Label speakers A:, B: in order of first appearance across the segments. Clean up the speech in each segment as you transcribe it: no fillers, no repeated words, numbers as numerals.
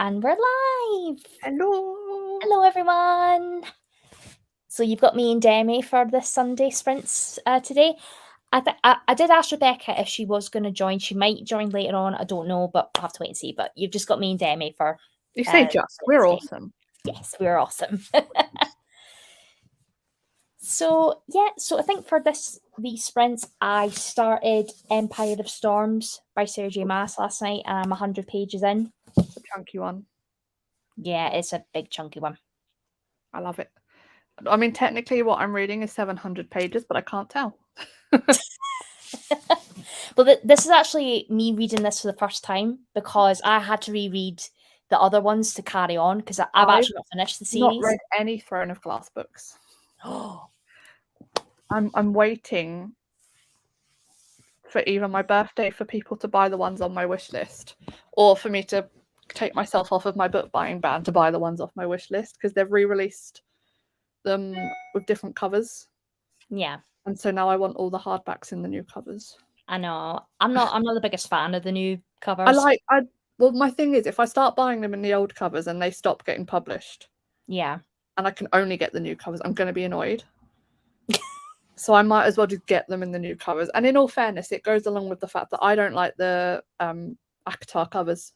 A: And we're live!
B: Hello!
A: Hello, everyone! So you've got me and Demi for the Sunday sprints today. I did ask Rebecca if she was going to join. She might join later on. I don't know, but I'll have to wait and see. But you've just got me and Demi for...
B: You say just. We're awesome.
A: Yes, we're awesome. So I think for these sprints, I started Empire of Storms by Sarah J. Maas last night, and I'm 100 pages in.
B: It's a chunky one.
A: Yeah, it's a big chunky one.
B: I love it. I mean, technically what I'm reading is 700 pages, but I can't tell.
A: But this is actually me reading this for the first time because I had to reread the other ones to carry on because I've actually not finished the series.
B: Not read any Throne of Glass books. I'm waiting for either my birthday for people to buy the ones on my wish list, or for me to take myself off of my book buying ban to buy the ones off my wish list, because they've re-released them with different covers.
A: Yeah.
B: And so now I want all the hardbacks in the new covers.
A: I know. I'm not the biggest fan of the new covers.
B: Well, my thing is, if I start buying them in the old covers and they stop getting published,
A: yeah,
B: and I can only get the new covers, I'm going to be annoyed. So I might as well just get them in the new covers. And in all fairness, it goes along with the fact that I don't like the ACOTAR covers.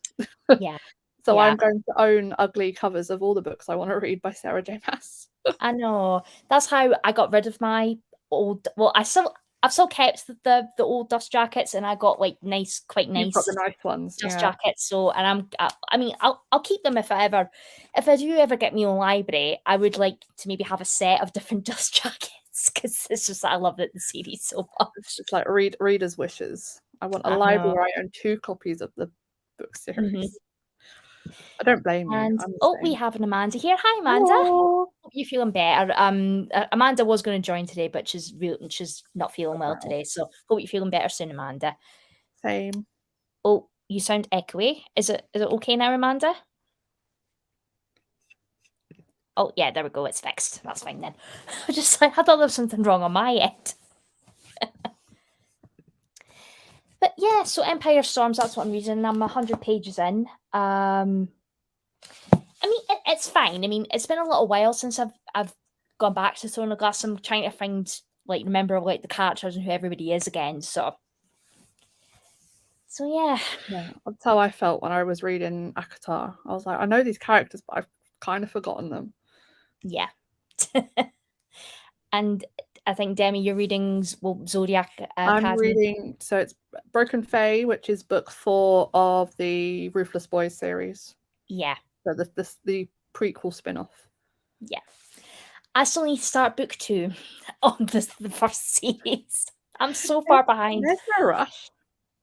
A: Yeah.
B: So I'm going to own ugly covers of all the books I want to read by Sarah J. Maas.
A: I know. That's how I got rid of my old... Well, I've still kept the old dust jackets, and I got like quite nice.
B: You've got the nice ones,
A: dust jackets. So, and I'll keep them if I do ever get my own library. I would like to maybe have a set of different dust jackets because it's just I love the series so much.
B: It's like readers' wishes. I want a library where I own 2 copies of the book series. Mm-hmm. I don't blame you.
A: And we have an Amanda here. Hi, Amanda.
B: Hello.
A: Hope you're feeling better. Amanda was going to join today, but she's not feeling well today. So hope you're feeling better soon, Amanda.
B: Same.
A: Oh, you sound echoey. Is it okay now, Amanda? Oh yeah, there we go. It's fixed. That's fine then. I thought there was something wrong on my end. But yeah, so Empire Storms, that's what I'm reading. I'm 100 pages in. I mean, it's fine. I mean, it's been a little while since I've gone back to Throne of Glass. I'm trying to remember the characters and who everybody is again. So yeah.
B: That's how I felt when I was reading ACOTAR. I was like, I know these characters, but I've kind of forgotten them.
A: Yeah. And I think, Demi, your readings, Zodiac Academy.
B: I'm reading, so it's Broken Fae, which is book 4 of the Ruthless Boys series.
A: Yeah.
B: So the prequel spin-off.
A: Yeah. I still need to start book 2 on the first series. I'm so far behind.
B: There's no rush.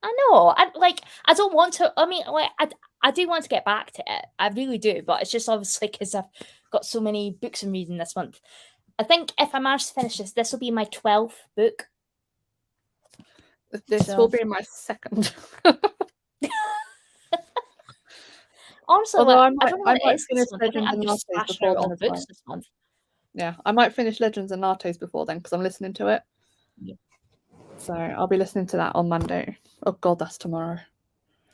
A: I know. I don't want to. I mean, I do want to get back to it. I really do. But it's just obviously because I've got so many books I'm reading this month. I think if I manage to finish this will be my 12th book.
B: This will be my 2nd.
A: Honestly,
B: although
A: I don't know
B: I might finish Legends and Lattes before then
A: books this month.
B: Yeah, I might finish Legends and Lattes before then because I'm listening to it.
A: Yeah.
B: So I'll be listening to that on Monday. Oh God, that's tomorrow.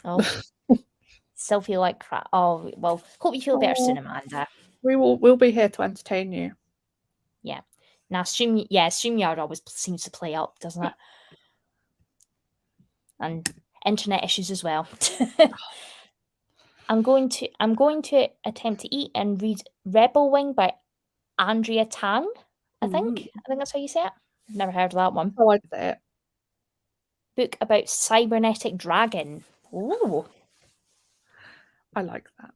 A: Oh, still feel like crap. Oh well, hope you feel better soon, Amanda.
B: We'll be here to entertain you.
A: Yeah. Now StreamYard always seems to play up, doesn't it? And internet issues as well. I'm going to attempt to eat and read Rebel Wing by Andrea Tang. I think that's how you say it. I've never heard of that one.
B: Oh, I'd say it.
A: Book about cybernetic dragon. Ooh.
B: I like that.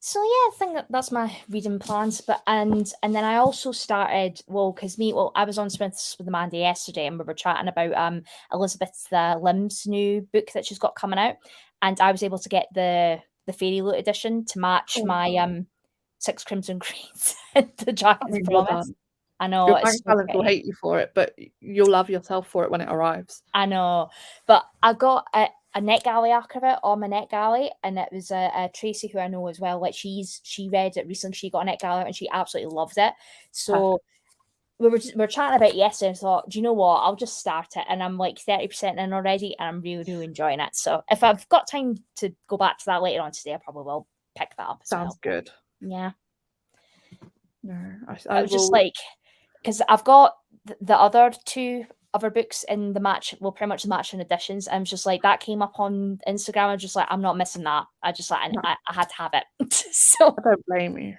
A: So yeah, I think that's my reading plans. But and then I also started I was on Smith's with Amanda yesterday, and we were chatting about Elizabeth Lim's new book that she's got coming out, and I was able to get the Fairy Loot edition to match my 6 Crimson Creeds and the Dragon's Promise. I know
B: your bank balance will hate you for it, but you'll love yourself for it when it arrives.
A: I know, but I got a NetGalley arc of it on my NetGalley, and it was a Tracy who I know as well. Like she read it recently. She got a NetGalley and she absolutely loved it. So we were chatting about it yesterday and thought, do you know what? I'll just start it, and I'm like 30% in already, and I'm really, really enjoying it. So if I've got time to go back to that later on today, I probably will pick that up as
B: Sounds
A: well.
B: good.
A: Yeah.
B: No,
A: I was just like, because I've got the other two other books in the match, well, pretty much the matching editions. I'm just like, that came up on Instagram. I'm just like, I'm not missing that. I just like, I had to have it. So
B: I don't blame you.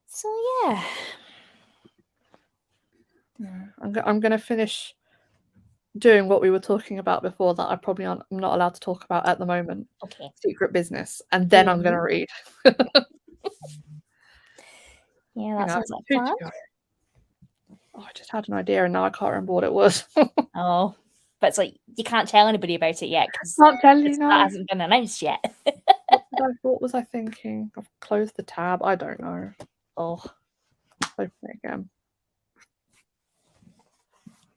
A: So yeah.
B: I'm going to finish doing what we were talking about before that I probably I'm not allowed to talk about at the moment.
A: Okay.
B: Secret business. And then I'm going to read.
A: Yeah, that sounds like fun.
B: Oh, I just had an idea and now I can't remember what it was.
A: Oh, but it's like you can't tell anybody about it yet because
B: Can't tell you, no.
A: that hasn't been announced yet.
B: What was I thinking? I've closed the tab. I don't know.
A: Oh,
B: open it again.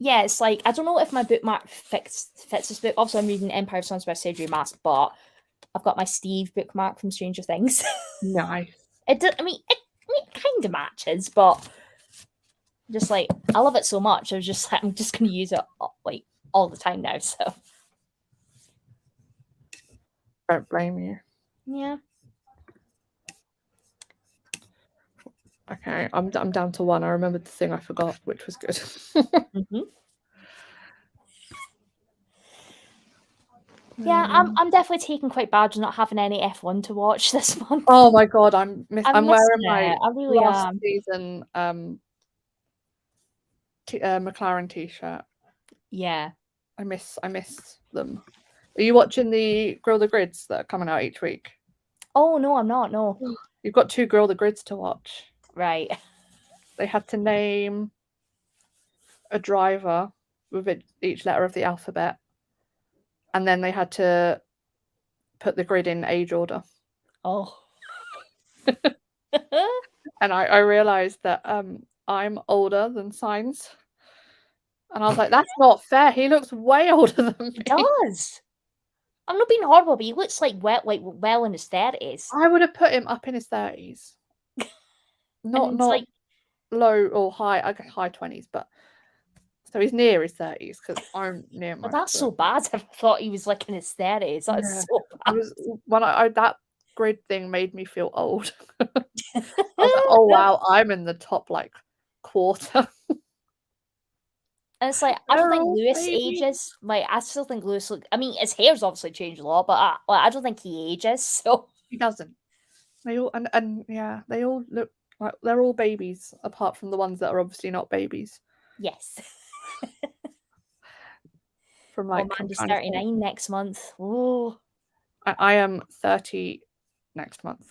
A: Yeah, it's like I don't know if my bookmark fits this book. Obviously, I'm reading Empire of Sons by Surgery Mask, but I've got my Steve bookmark from Stranger Things.
B: Nice.
A: It kind of matches, but just like I love it so much. I was just like, I'm just going to use it like all the time now. So
B: Don't blame you.
A: yeah.
B: Okay, I'm down to one. I remembered the thing I forgot, which was good.
A: Yeah, I'm definitely taking quite bad to not having any F1 to watch this month.
B: Oh my god, I'm wearing my
A: I really
B: last season McLaren t-shirt.
A: Yeah.
B: I miss them. Are you watching the Grill the Grids that are coming out each week?
A: Oh no, I'm not. No.
B: You've got 2 Grill the Grids to watch.
A: Right.
B: They had to name a driver with each letter of the alphabet, and then they had to put the grid in age order.
A: Oh.
B: And I realized that I'm older than Signs. And I was like, that's not fair. He looks way older than me.
A: He does. I'm not being horrible, but he looks like well in his 30s.
B: I would have put him up in his 30s. Not
A: like
B: low or high, I guess high 20s, but so he's near his 30s because I'm near my.
A: But that's so bad. I thought he was like in his 30s. That's so bad.
B: When that grid thing made me feel old. I was like, oh wow, I'm in the top like quarter.
A: And it's like I don't think Lewis ages. Like I still think Lewis. I mean, his hair's obviously changed a lot, but I don't think he ages. So
B: he doesn't. They all and yeah, they all look like they're all babies, apart from the ones that are obviously not babies.
A: Yes.
B: From like,
A: Amanda's 39 next month. Oh.
B: I am 30 next month.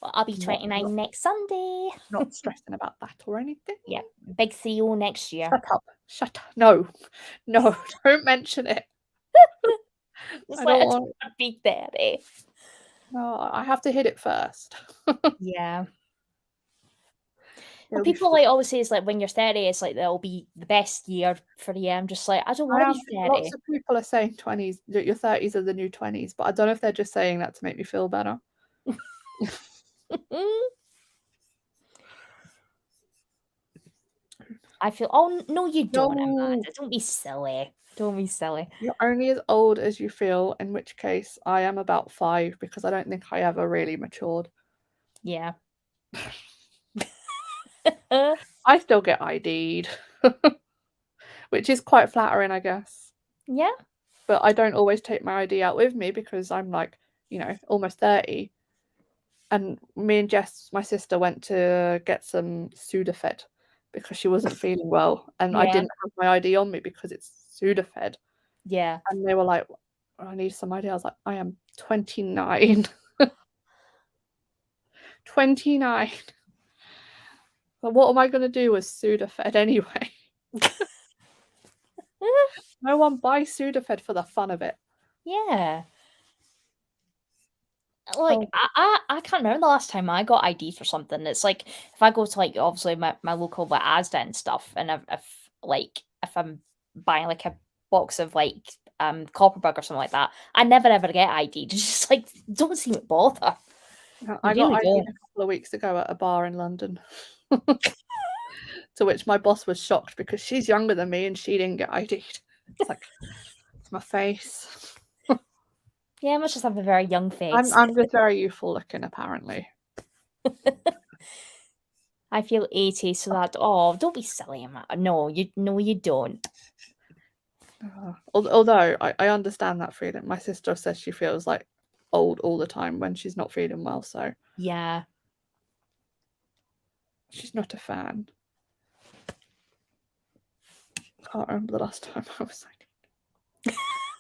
A: Well, I'll be 29 next Sunday.
B: Not stressing about that or anything.
A: Yeah, big 3-0 next year.
B: Shut up. No, don't mention it.
A: I don't want to be 30.
B: No, I have to hit it first.
A: Yeah. Well, people like always say it's like when you're 30, it's like that'll be the best year for you. I'm just like, I don't want to be 30.
B: Lots of people are saying 20s, your 30s are the new 20s, but I don't know if they're just saying that to make me feel better.
A: I feel, oh no, you don't, Amanda. Don't be silly. Don't be silly.
B: You're only as old as you feel, in which case I am about 5 because I don't think I ever really matured.
A: Yeah.
B: I still get ID'd, which is quite flattering, I guess.
A: Yeah.
B: But I don't always take my ID out with me because I'm like, almost 30. And me and Jess, my sister, went to get some Sudafed because she wasn't feeling well. And I didn't have my ID on me because it's Sudafed.
A: Yeah.
B: And they were like, I need some ID. I was like, I am 29. 29. But what am I going to do with Sudafed anyway? No one buys Sudafed for the fun of it.
A: Yeah. Like I can't remember the last time I got ID for something. It's like if I go to like obviously my local like Asda and stuff, and if I'm buying like a box of like Copperbug or something like that, I never ever get ID. Just like don't seem to bother.
B: I got
A: really
B: ID
A: don't.
B: a couple of weeks ago at a bar in London. To which my boss was shocked because she's younger than me and she didn't get ID'd. It's like, it's my face.
A: Yeah, I must just have a very young face.
B: I'm just very youthful looking, apparently.
A: I feel 80, so that don't be silly, Emma. No, you don't.
B: Although I understand that feeling. My sister says she feels like old all the time when she's not feeling well, so
A: Yeah.
B: she's not a fan. Can't remember the last time I was like.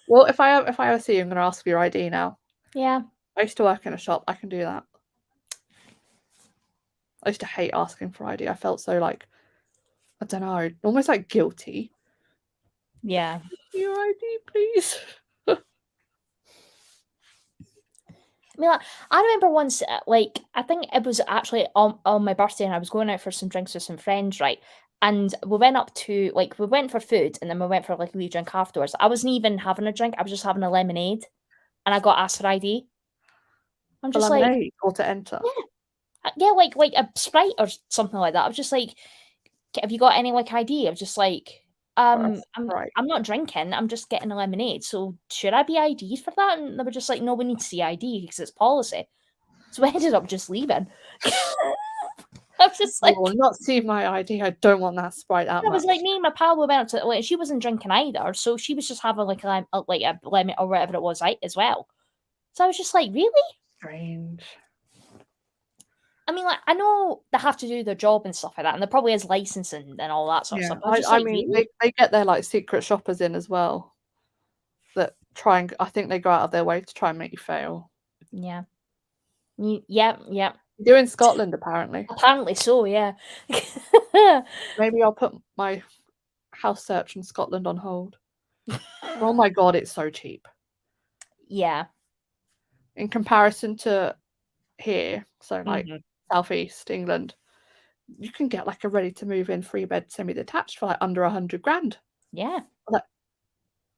B: Well, if I ever see you, I'm gonna ask for your ID now.
A: Yeah.
B: I used to work in a shop. I can do that. I used to hate asking for ID. I felt so like, I don't know, almost like guilty.
A: Yeah.
B: Your ID, please.
A: I mean, like, I remember once, like, I think it was actually on my birthday, and I was going out for some drinks with some friends, right? And we went up to, like, we went for food, and then we went for, like, a wee drink afterwards. I wasn't even having a drink, I was just having a lemonade, and I got asked for ID. I'm
B: For
A: just like,
B: lemonade or to enter.
A: yeah, like a Sprite or something like that. I was just like, have you got any, like, ID? I'm just like,
B: Right.
A: I'm not drinking, I'm just getting a lemonade, so should I be ID'd for that? And they were just like, no, we need to see ID because it's policy. So I ended up just leaving. I was just
B: You
A: like,
B: will not see my ID. I don't want that Sprite that
A: I was
B: much.
A: like, me and my pal we went to, like, she wasn't drinking either, so she was just having like a lemon or whatever it was as well. So I was just like, really?
B: Strange.
A: I mean, like, I know they have to do their job and stuff like that, and there probably is licensing and all that sort of
B: Yeah,
A: stuff. But I was just
B: I
A: like,
B: mean,
A: really?
B: they get their like secret shoppers in as well. That try and I think they go out of their way to try and make you fail.
A: Yeah. Yeah, yeah.
B: You do in Scotland, apparently.
A: Apparently so, yeah.
B: Maybe I'll put my house search in Scotland on hold. Oh my god, it's so cheap.
A: Yeah.
B: In comparison to here, so like
A: Mhm.
B: southeast England, you can get like a ready to move in 3-bed semi-detached for like under 100 grand.
A: Yeah.
B: Like,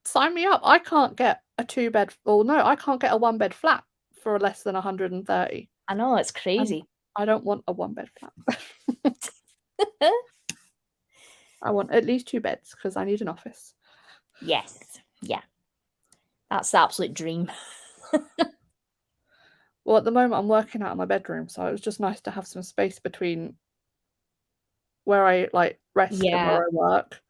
B: sign me up. I can't get a 2-bed, or no, I can't get a 1-bed flat for less than 130.
A: I know, it's
B: And
A: crazy.
B: I don't want a 1-bed flat. I want at least 2 beds because I need an office.
A: Yes. Yeah. That's the absolute dream.
B: Well, at the moment I'm working out of my bedroom, so it was just nice to have some space between where I like rest and
A: Yeah.
B: where I work.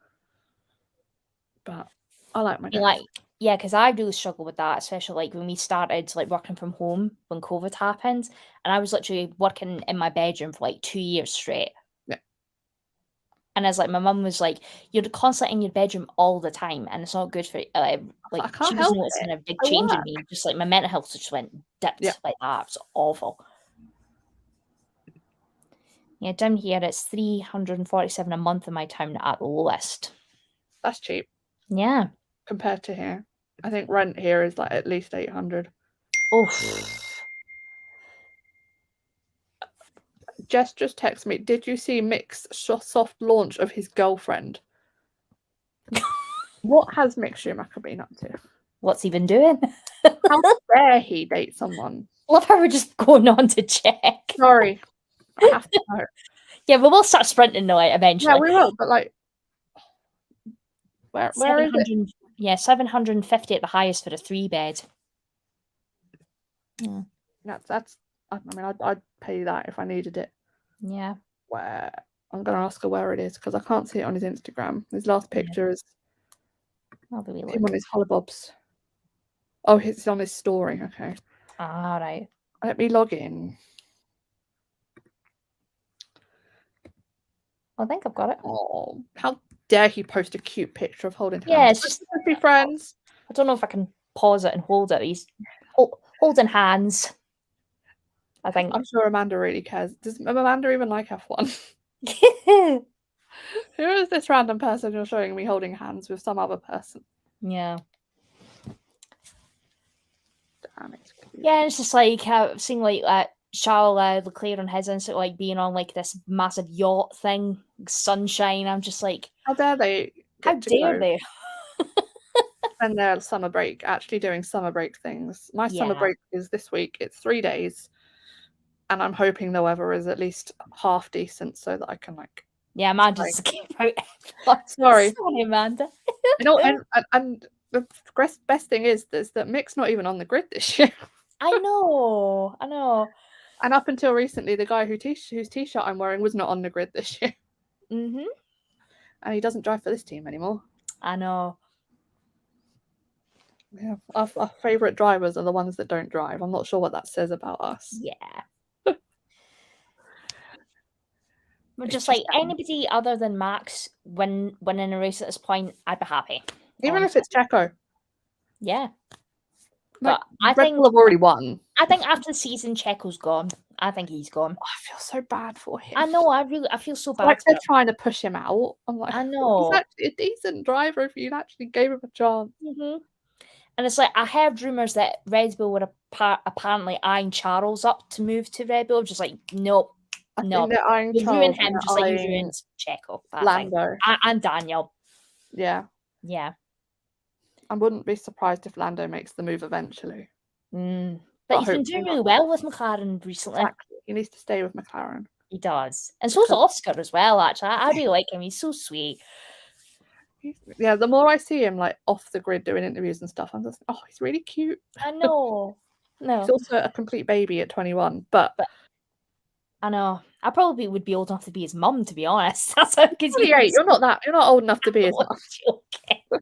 B: But I like my desk.
A: Like, yeah, because I do struggle with that, especially like when we started like working from home when COVID happened, and I was literally working in my bedroom for like 2 years straight.
B: Yeah.
A: And as like my mum was like, "You're constantly in your bedroom all the time, and it's not good for
B: I
A: like
B: can't
A: she was
B: help
A: noticing
B: it.
A: a big
B: I
A: change in
B: work.
A: me. Just like my mental health just went
B: Yeah.
A: dipped like that. It's awful. Yeah, down here it's 347 a month in my town at the lowest.
B: That's cheap
A: Yeah.
B: compared to here. I think rent here is like at least 800.
A: Oh.
B: Jess just texted me. Did you see Mick's soft launch of his girlfriend? What has Mick Schumacher been up to?
A: What's he been doing?
B: How dare he date someone?
A: Love how we're just going on to check.
B: Sorry, I have to know.
A: Yeah, we will start sprinting now eventually.
B: Yeah, we will, but like, where is it?
A: 700, yeah, 750 at the highest for a 3-bed. Yeah.
B: That's. I mean, I'd pay that if I needed it.
A: Yeah.
B: Where I'm gonna ask her where it is because I can't see it on his Instagram. His last picture is
A: I'll be
B: him on his hollybobs. Oh, it's on his story. Okay,
A: all right.
B: let me log in.
A: I think I've got it.
B: Oh, how dare he post a cute picture of holding hands?
A: Yeah, it's just
B: be friends.
A: I don't know if I can pause it and hold it. He's holding hands. I think.
B: I'm sure Amanda really cares. Does Amanda even like F1? Who is this random person you're showing me holding hands with some other person?
A: Yeah.
B: Damn, it's cute.
A: Yeah, it's just like seeing like Charles Leclerc on his Insta, like being on like this massive yacht thing, sunshine. I'm just like,
B: How dare they?
A: how dare they?
B: And their summer break, actually doing summer break things. My summer
A: Yeah.
B: break is this week. It's 3 days. and I'm hoping the weather is at least half decent so that I can like.
A: Yeah, Amanda's
B: Sorry.
A: about F1.
B: Sorry.
A: Sorry, Amanda.
B: You know, and the best thing is that Mick's not even on the grid this year.
A: I know.
B: And up until recently, the guy whose t-shirt I'm wearing was not on the grid this year.
A: Mhm.
B: And he doesn't drive for this team anymore.
A: I know.
B: Yeah, our favourite drivers are the ones that don't drive. I'm not sure what that says about us.
A: Yeah. But
B: It's
A: just
B: just
A: like anybody other than Max winning a race at this point, I'd be happy.
B: even if
A: honestly.
B: it's Checo.
A: Yeah.
B: Like,
A: But I
B: Red
A: think
B: Bull have already won.
A: I think after the season, Checo's gone. I think he's gone.
B: Oh, I feel so bad for him.
A: I know. I feel so bad.
B: Like
A: for
B: they're
A: him.
B: trying to push him out. I'm like,
A: I
B: he's
A: know.
B: actually a decent driver if you actually gave him a chance.
A: Mhm. And it's like I heard rumors that Red Bull were apparently eyeing Charles up to move to Red Bull. Just like nope,
B: I
A: no,
B: think they're eyeing
A: you ruined
B: Charles and
A: him
B: they're
A: just like you
B: eyeing
A: ruined Checo.
B: Lando.
A: And Daniel.
B: Yeah.
A: Yeah.
B: I wouldn't be surprised if Lando makes the move eventually.
A: But he's been doing
B: hopefully
A: really well with McLaren recently.
B: Exactly. He needs to stay with McLaren.
A: He does. And so's Oscar as well, actually. I really like him. He's so sweet.
B: Yeah, the more I see him like off the grid doing interviews and stuff, I'm just, oh, he's really cute.
A: I know. No.
B: He's also a complete baby at 21, but
A: I know. I probably would be old enough to be his mum, to be honest. That's how because
B: 28, you're not old enough to be his mum.
A: Joking.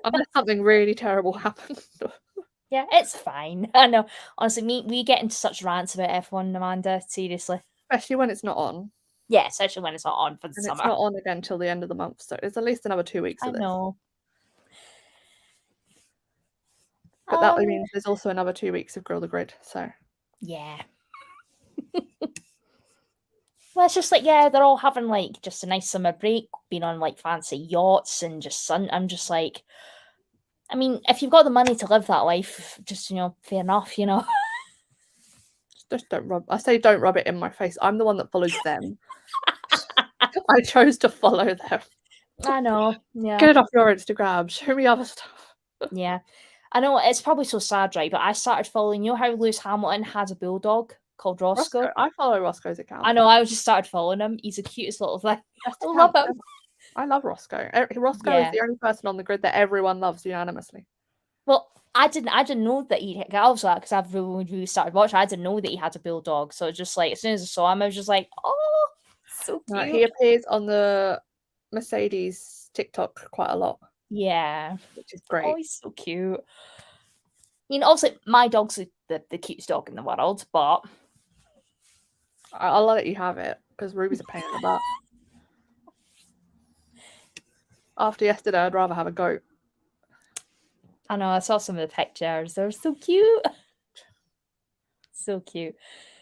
B: Unless something really terrible happens.
A: Yeah, it's fine. I know. Honestly, we get into such rants about F1, Amanda. Seriously.
B: Especially when it's not on.
A: Yeah, especially when it's not on for the
B: And
A: summer.
B: it's not on again till the end of the month, so it's at least another 2 weeks
A: I
B: of this.
A: know.
B: But that means there's also another 2 weeks of Grill the Grid, so.
A: Yeah. Well, it's just like, yeah, they're all having like just a nice summer break, being on like fancy yachts and just I'm just like, I mean, if you've got the money to live that life, just, fair enough,
B: Just don't rub. I say don't rub it in my face. I'm the one that follows them. I chose to follow them.
A: I know. Yeah.
B: Get it off your Instagram. Show me other stuff.
A: Yeah. I know it's probably so sad, right? But I started following, how Lewis Hamilton has a bulldog called Roscoe?
B: I follow Roscoe's account.
A: I know, I just started following him. He's the cutest little thing. I love him.
B: I love Roscoe. Roscoe is the only person on the grid that everyone loves unanimously.
A: Well, I didn't know that he got also that because when we started watching, I didn't know that he had a bulldog. So just like as soon as I saw him, I was just like, oh, so cute.
B: He appears on the Mercedes TikTok quite a lot.
A: Yeah,
B: which is great.
A: Oh, he's so cute. Obviously, my dog's the cutest dog in the world, but
B: I'll let you have it because Ruby's a pain in the butt. After yesterday, I'd rather have a goat.
A: I know, I saw some of the pictures. They're so cute. So cute.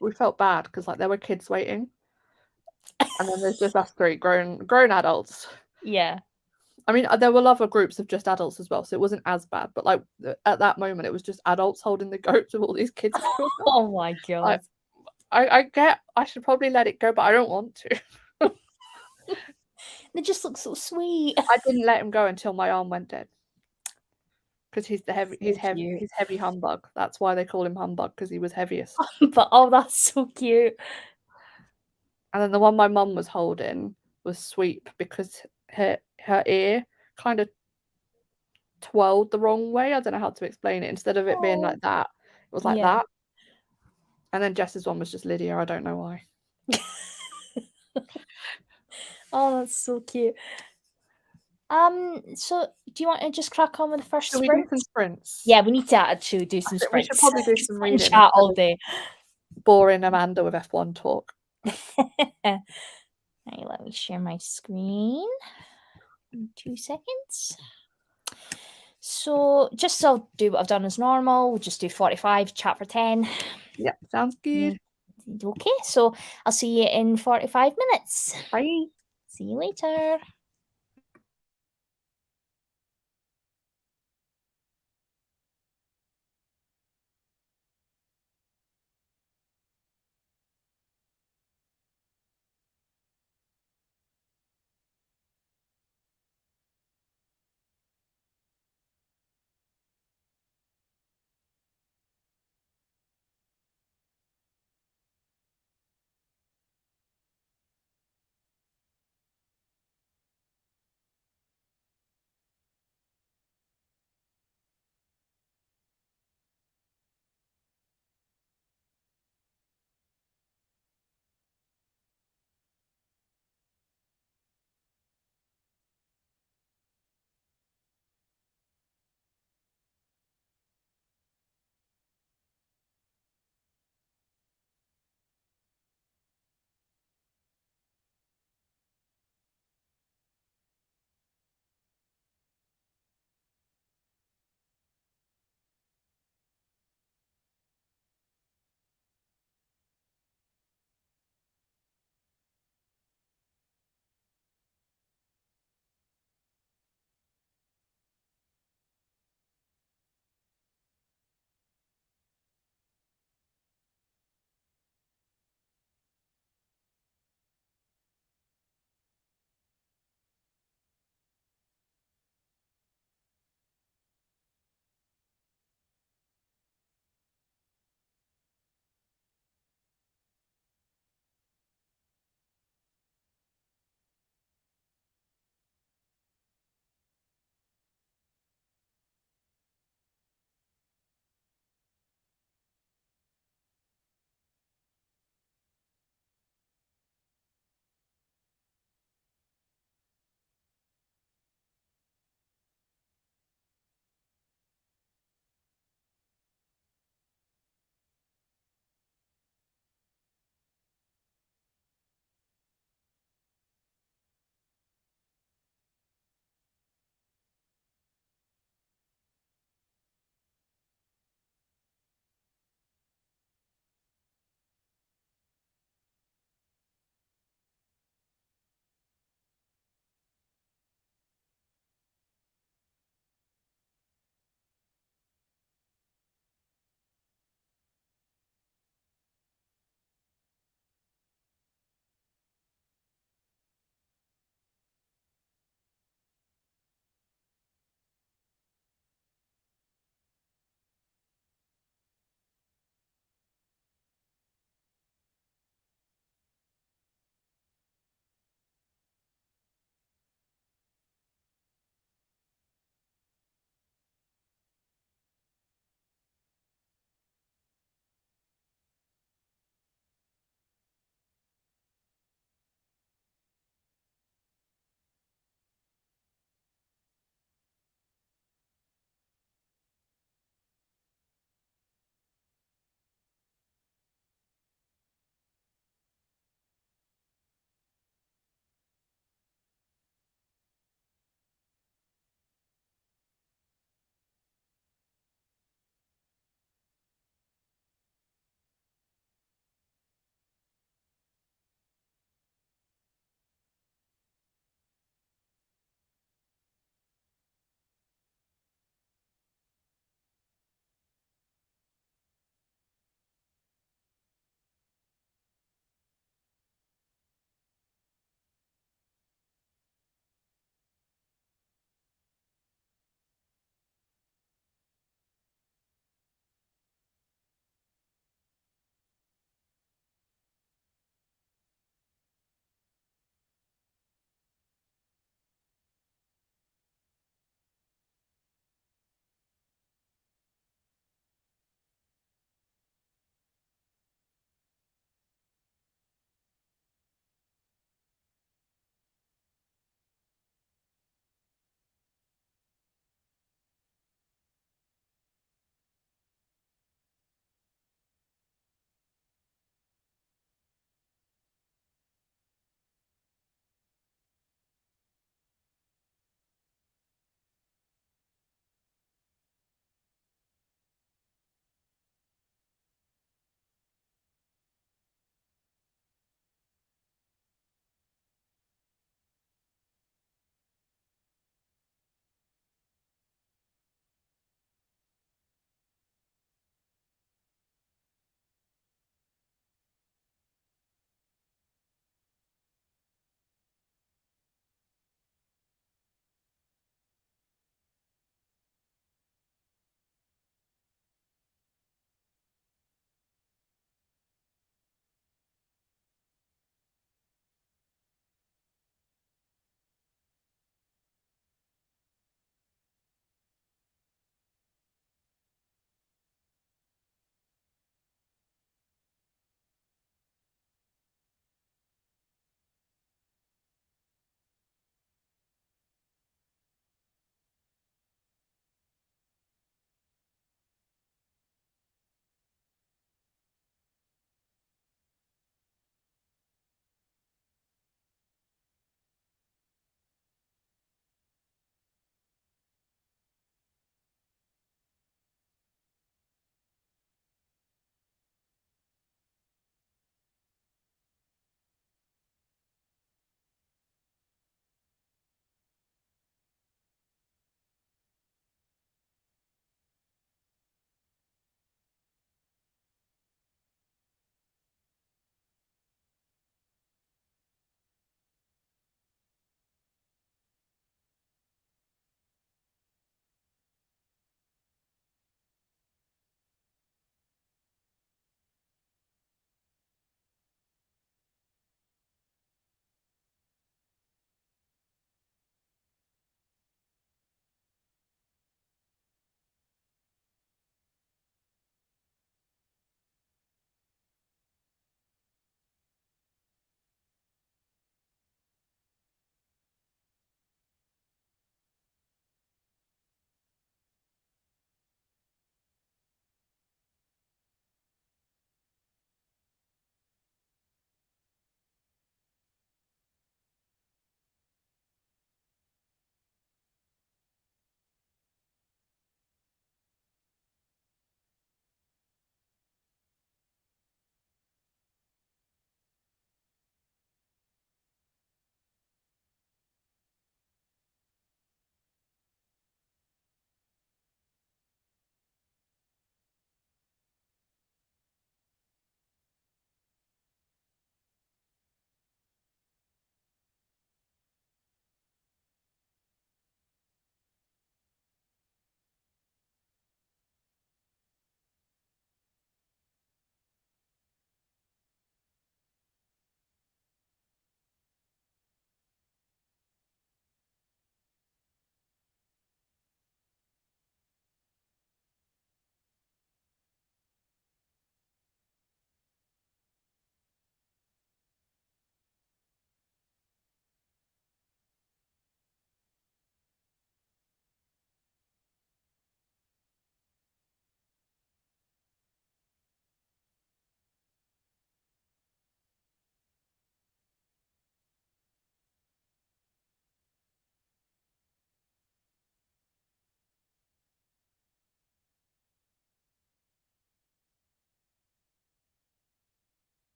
B: We felt bad because there were kids waiting. And then there's just us three grown adults.
A: Yeah.
B: I mean, there were other groups of just adults as well, so it wasn't as bad. But at that moment, it was just adults holding the goats with all these kids.
A: Oh my god!
B: I should probably let it go, but I don't want to.
A: They just look so sweet.
B: I didn't let him go until my arm went dead. Because he's heavy humbug. That's why they call him humbug, because he was heaviest.
A: But that's so cute.
B: And then the one my mum was holding was Sweep because her ear kind of twirled the wrong way. I don't know how to explain it. Instead of it being like that, it was like that. And then Jess's one was just Lydia. I don't know why.
A: Oh, that's so cute. So do you want to just crack on with the first sprint?
B: We do some sprints?
A: Yeah, we need to actually do some sprints.
B: We should probably do some reading.
A: Chat all day.
B: Boring Amanda with F1 talk.
A: Right, let me share my screen. 2 seconds. So just I'll do what I've done as normal. We'll just do 45, chat for 10.
B: Yeah, sounds good.
A: Okay, so I'll see you in 45 minutes.
B: Bye.
A: See you later.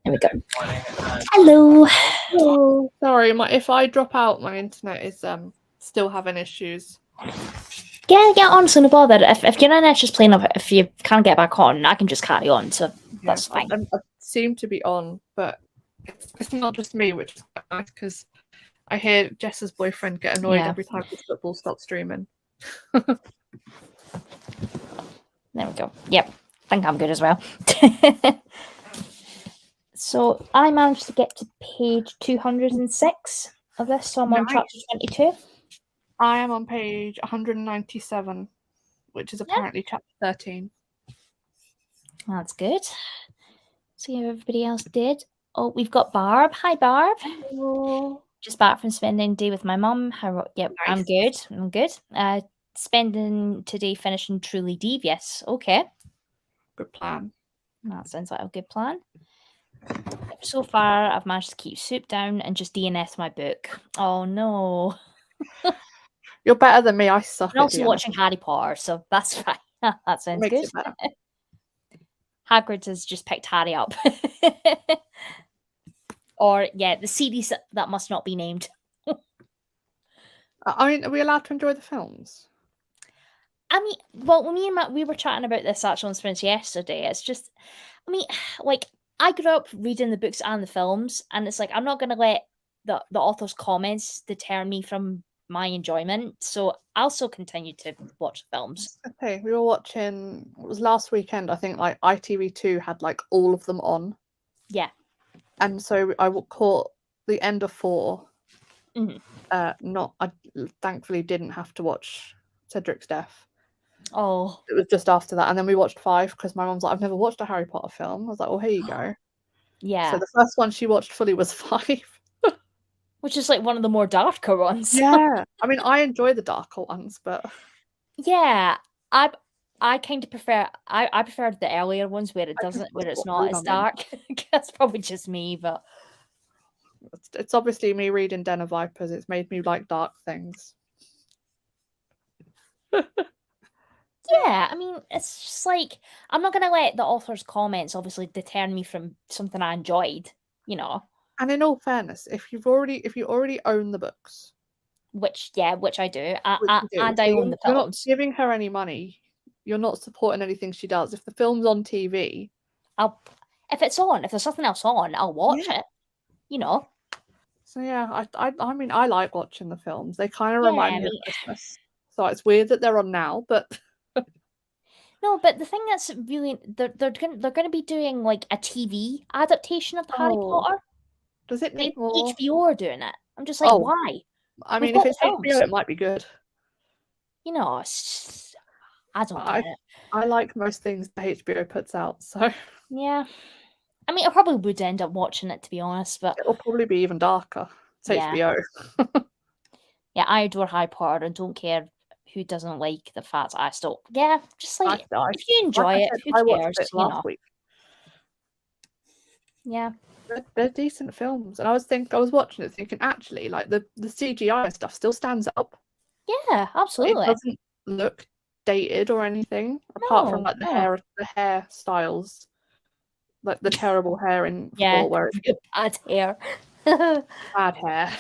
A: There we go. Hello.
B: Oh, sorry, if I drop out, my internet is still having issues.
A: Yeah, honestly, no bother. If your internet's just playing up, if you can't get back on, I can just carry on, so that's fine.
B: I seem to be on, but it's not just me, which is quite nice because I hear Jess's boyfriend get annoyed every time his football stops streaming.
A: There we go. Yep, I think I'm good as well. So I managed to get to page 206 of this, so I'm on chapter 22.
B: I am on page 197, which is apparently chapter 13.
A: That's good. See how everybody else did. Oh, we've got Barb. Hi, Barb.
B: Hello.
A: Just back from spending day with my mum. Yep, nice. I'm good. I'm good. Spending today finishing Truly Devious. Okay.
B: Good plan.
A: That sounds like a good plan. So far, I've managed to keep Soup down and just DNF my book. Oh, no.
B: You're better than me. I suck.
A: I'm also watching Harry Potter, so that's fine. That sounds good.
B: It better.
A: Hagrid has just picked Harry up. Or, yeah, the series that must not be named.
B: I mean, are we allowed to enjoy the films?
A: I mean, well, me and Matt, we were chatting about this actually on Sprints yesterday. It's just, I mean, like, I grew up reading the books and the films, and it's like, I'm not going to let the author's comments deter me from my enjoyment. So I'll still continue to watch films.
B: Okay, we were watching, it was last weekend, I think, like ITV2 had like all of them on.
A: Yeah.
B: And so I caught the end of 4.
A: Mm-hmm.
B: I thankfully didn't have to watch Cedric's death.
A: Oh.
B: It was just after that. And then we watched 5 because my mum's like, I've never watched a Harry Potter film. I was like, well, here you go.
A: Yeah.
B: So the first one she watched fully was 5.
A: Which is like one of the more darker ones.
B: Yeah. I mean, I enjoy the darker ones, but
A: yeah, I kind of prefer I prefer the earlier ones where it's not as dark. That's probably just me, but
B: it's obviously me reading Den of Vipers. It's made me like dark things.
A: yeah, I mean, it's just like I'm not gonna let the author's comments obviously deter me from something I enjoyed, you know.
B: And in all fairness, if you already own the books,
A: which I do, and I own the films.
B: You're not giving her any money. You're not supporting anything she does. If the film's on TV,
A: if it's on, if there's something else on, I'll watch it. You know.
B: So yeah, I mean, I like watching the films. They kind of remind me of Christmas. So it's weird that they're on now, but
A: no, but the thing that's really they're gonna be doing like a TV adaptation of the Harry Potter.
B: Does it need more?
A: HBO are doing it. I'm just like, why?
B: I mean, if it's HBO, it might be good.
A: You know, I don't get it.
B: I like most things the HBO puts out, so
A: yeah. I mean, I probably would end up watching it, to be honest, but
B: it'll probably be even darker. It's HBO.
A: Yeah, I adore Harry Potter and don't care who doesn't like the fact I still. Yeah, just like if you enjoy it, who cares?
B: Watched it last week.
A: Yeah.
B: They're decent films, and I was watching it thinking, actually, like the CGI stuff still stands up.
A: Yeah, absolutely.
B: It doesn't look dated or anything, apart from like the hair styles, like the terrible hair in 4, where it's
A: bad hair.
B: Bad hair.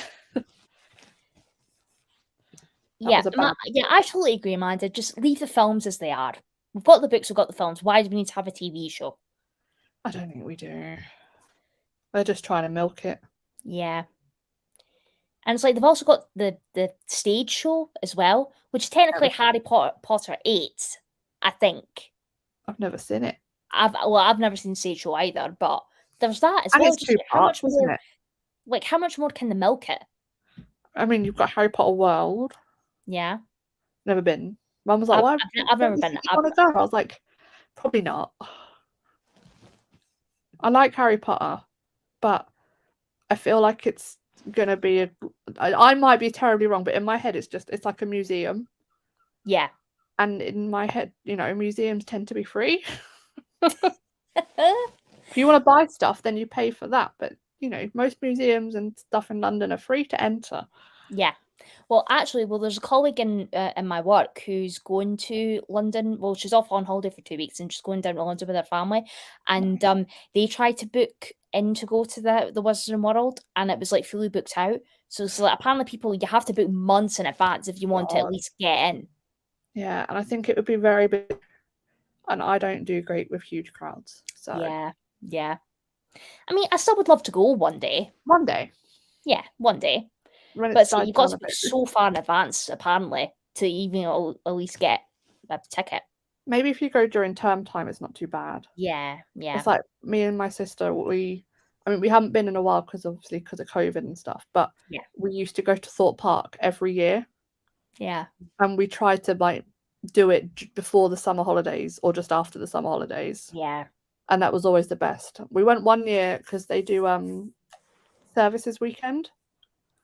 A: I totally agree, Amanda. Just leave the films as they are. We've got the books, we've got the films. Why do we need to have a TV show?
B: I don't think we do. They're just trying to milk it.
A: Yeah. And it's like they've also got the stage show as well, which is technically Harry Potter 8, I think.
B: I've never seen it.
A: I've never seen stage show either, but there's that as
B: and
A: well.
B: It's just 2 parts, wasn't it?
A: Like, how much more can they milk it?
B: I mean, you've got Harry Potter World.
A: Yeah.
B: Never been. Mum was like, "Why?
A: I've never been.
B: I want to go." I was like, "Probably not." I like Harry Potter, but I feel like it's gonna be I might be terribly wrong, but in my head, it's like a museum.
A: Yeah.
B: And in my head, you know, museums tend to be free. If you want to buy stuff, then you pay for that. But you know, most museums and stuff in London are free to enter.
A: Yeah. Well, actually, there's a colleague in my work who's going to London. Well, she's off on holiday for 2 weeks and she's going down to London with her family. And they tried to book in to go to the Wizarding World, and it was like fully booked out. So it's like apparently people you have to book months in advance if you want to at
B: God.
A: least get in.
B: Yeah, and I think it would be very big, and I don't do great with huge crowds. So
A: Yeah. I mean, I still would love to go one day.
B: one day
A: Yeah, one day.
B: when
A: But
B: it's
A: see,
B: died
A: you've got
B: down
A: to
B: a
A: book
B: bit.
A: so far in advance, apparently, to even at least get a ticket.
B: Maybe if you go during term time, it's not too bad.
A: Yeah.
B: It's like me and my sister. We haven't been in a while because of COVID and stuff. But
A: Yeah.
B: we used to go to Thorpe Park every year,
A: Yeah.
B: and we tried to like do it before the summer holidays or just after the summer holidays.
A: Yeah.
B: And that was always the best. We went one year because they do services weekend.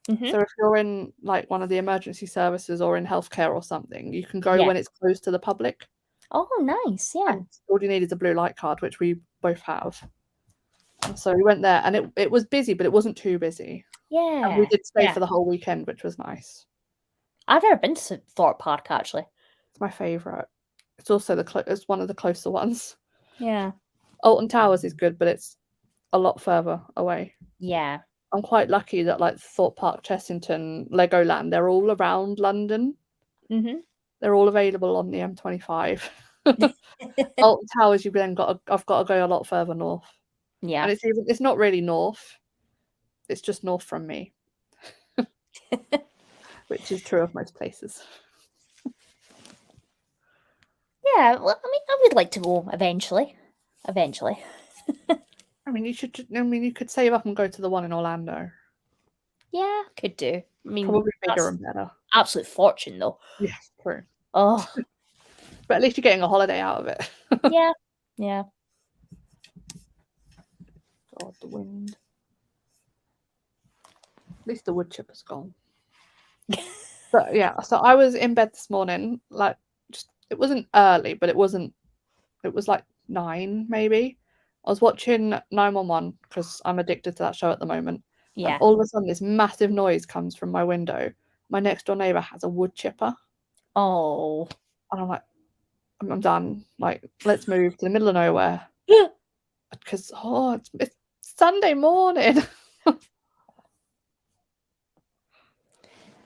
A: Mhm.
B: So if you're in like one of the emergency services or in healthcare or something, you can go
A: Yeah.
B: when it's closed to the public.
A: Oh, nice. Yeah.
B: And all you need is a blue light card, which we both have. And so we went there, and it was busy, but it wasn't too busy. And we
A: Yeah.
B: did stay
A: Yeah.
B: for the whole weekend, which was nice.
A: I've never been to Thorpe Park actually.
B: It's my favourite. It's also it's one of the closer ones.
A: Yeah.
B: Alton Towers is good, but it's a lot further away.
A: Yeah.
B: I'm quite lucky that like Thorpe Park, Chessington, Legoland, they're all around London.
A: Mhm.
B: They're all available on the M25. Alton Towers, I've got to go a lot further north.
A: Yeah.
B: And it's not really north. It's just north from me. Which is true of most places.
A: Yeah, well, I mean, I would like to go eventually. Eventually.
B: I mean, you could save up and go to the one in Orlando.
A: Yeah, could do. I mean,
B: Probably bigger
A: that's
B: and better.
A: absolute fortune, though.
B: Yeah, true.
A: Oh,
B: But at least you're getting a holiday out of it.
A: yeah. Yeah.
B: God, the wind. At least the wood chipper's gone. But yeah, so I was in bed this morning, like it wasn't early, but it was like 9 maybe. I was watching 911 because I'm addicted to that show at the moment.
A: Yeah.
B: And all of a sudden this massive noise comes from my window. My next door neighbour has a wood chipper.
A: Oh.
B: And I'm like, I'm done. Like, let's move to the middle of nowhere. Because it's Sunday morning.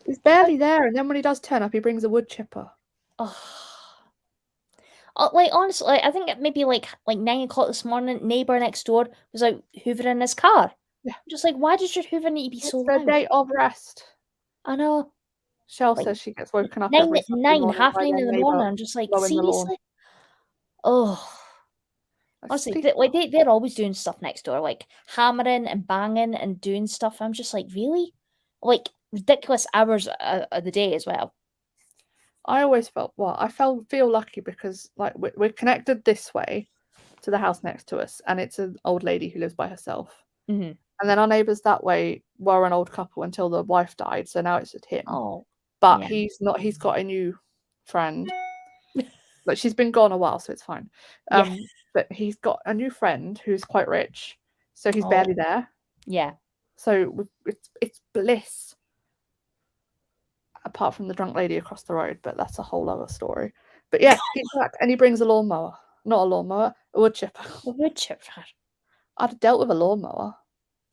B: He's barely there, and then when he does turn up, he brings a wood chipper.
A: Oh. Like honestly, I think maybe like 9 o'clock this morning, neighbour next door was out hoovering his car.
B: Yeah.
A: I'm just like, why does your hoover need to be so
B: It's their
A: loud?
B: day of rest.
A: I know.
B: Shell
A: Like,
B: says she gets woken up
A: 9
B: every Sunday morning
A: half
B: by
A: 9
B: their
A: in the
B: neighbour
A: morning. I'm just like,
B: mowing the lawn.
A: seriously? Oh. Honestly, they're always doing stuff next door, like hammering and banging and doing stuff. I'm just like, really? Like ridiculous hours of the day as well.
B: I always feel lucky because like we're connected this way to the house next to us, and it's an old lady who lives by herself.
A: Mm-hmm.
B: And then our neighbours that way were an old couple until the wife died, so now it's just him.
A: Oh,
B: but
A: yeah.
B: he's got a new friend. Like she's been gone a while, so it's fine.
A: Yeah.
B: But he's got a new friend who's quite rich, so he's barely there.
A: Yeah.
B: So it's bliss. Apart from the drunk lady across the road, but that's a whole other story. But yeah, he's back and he brings a lawnmower. Not a lawnmower, a wood chipper.
A: A wood chipper.
B: I'd have dealt with a lawnmower.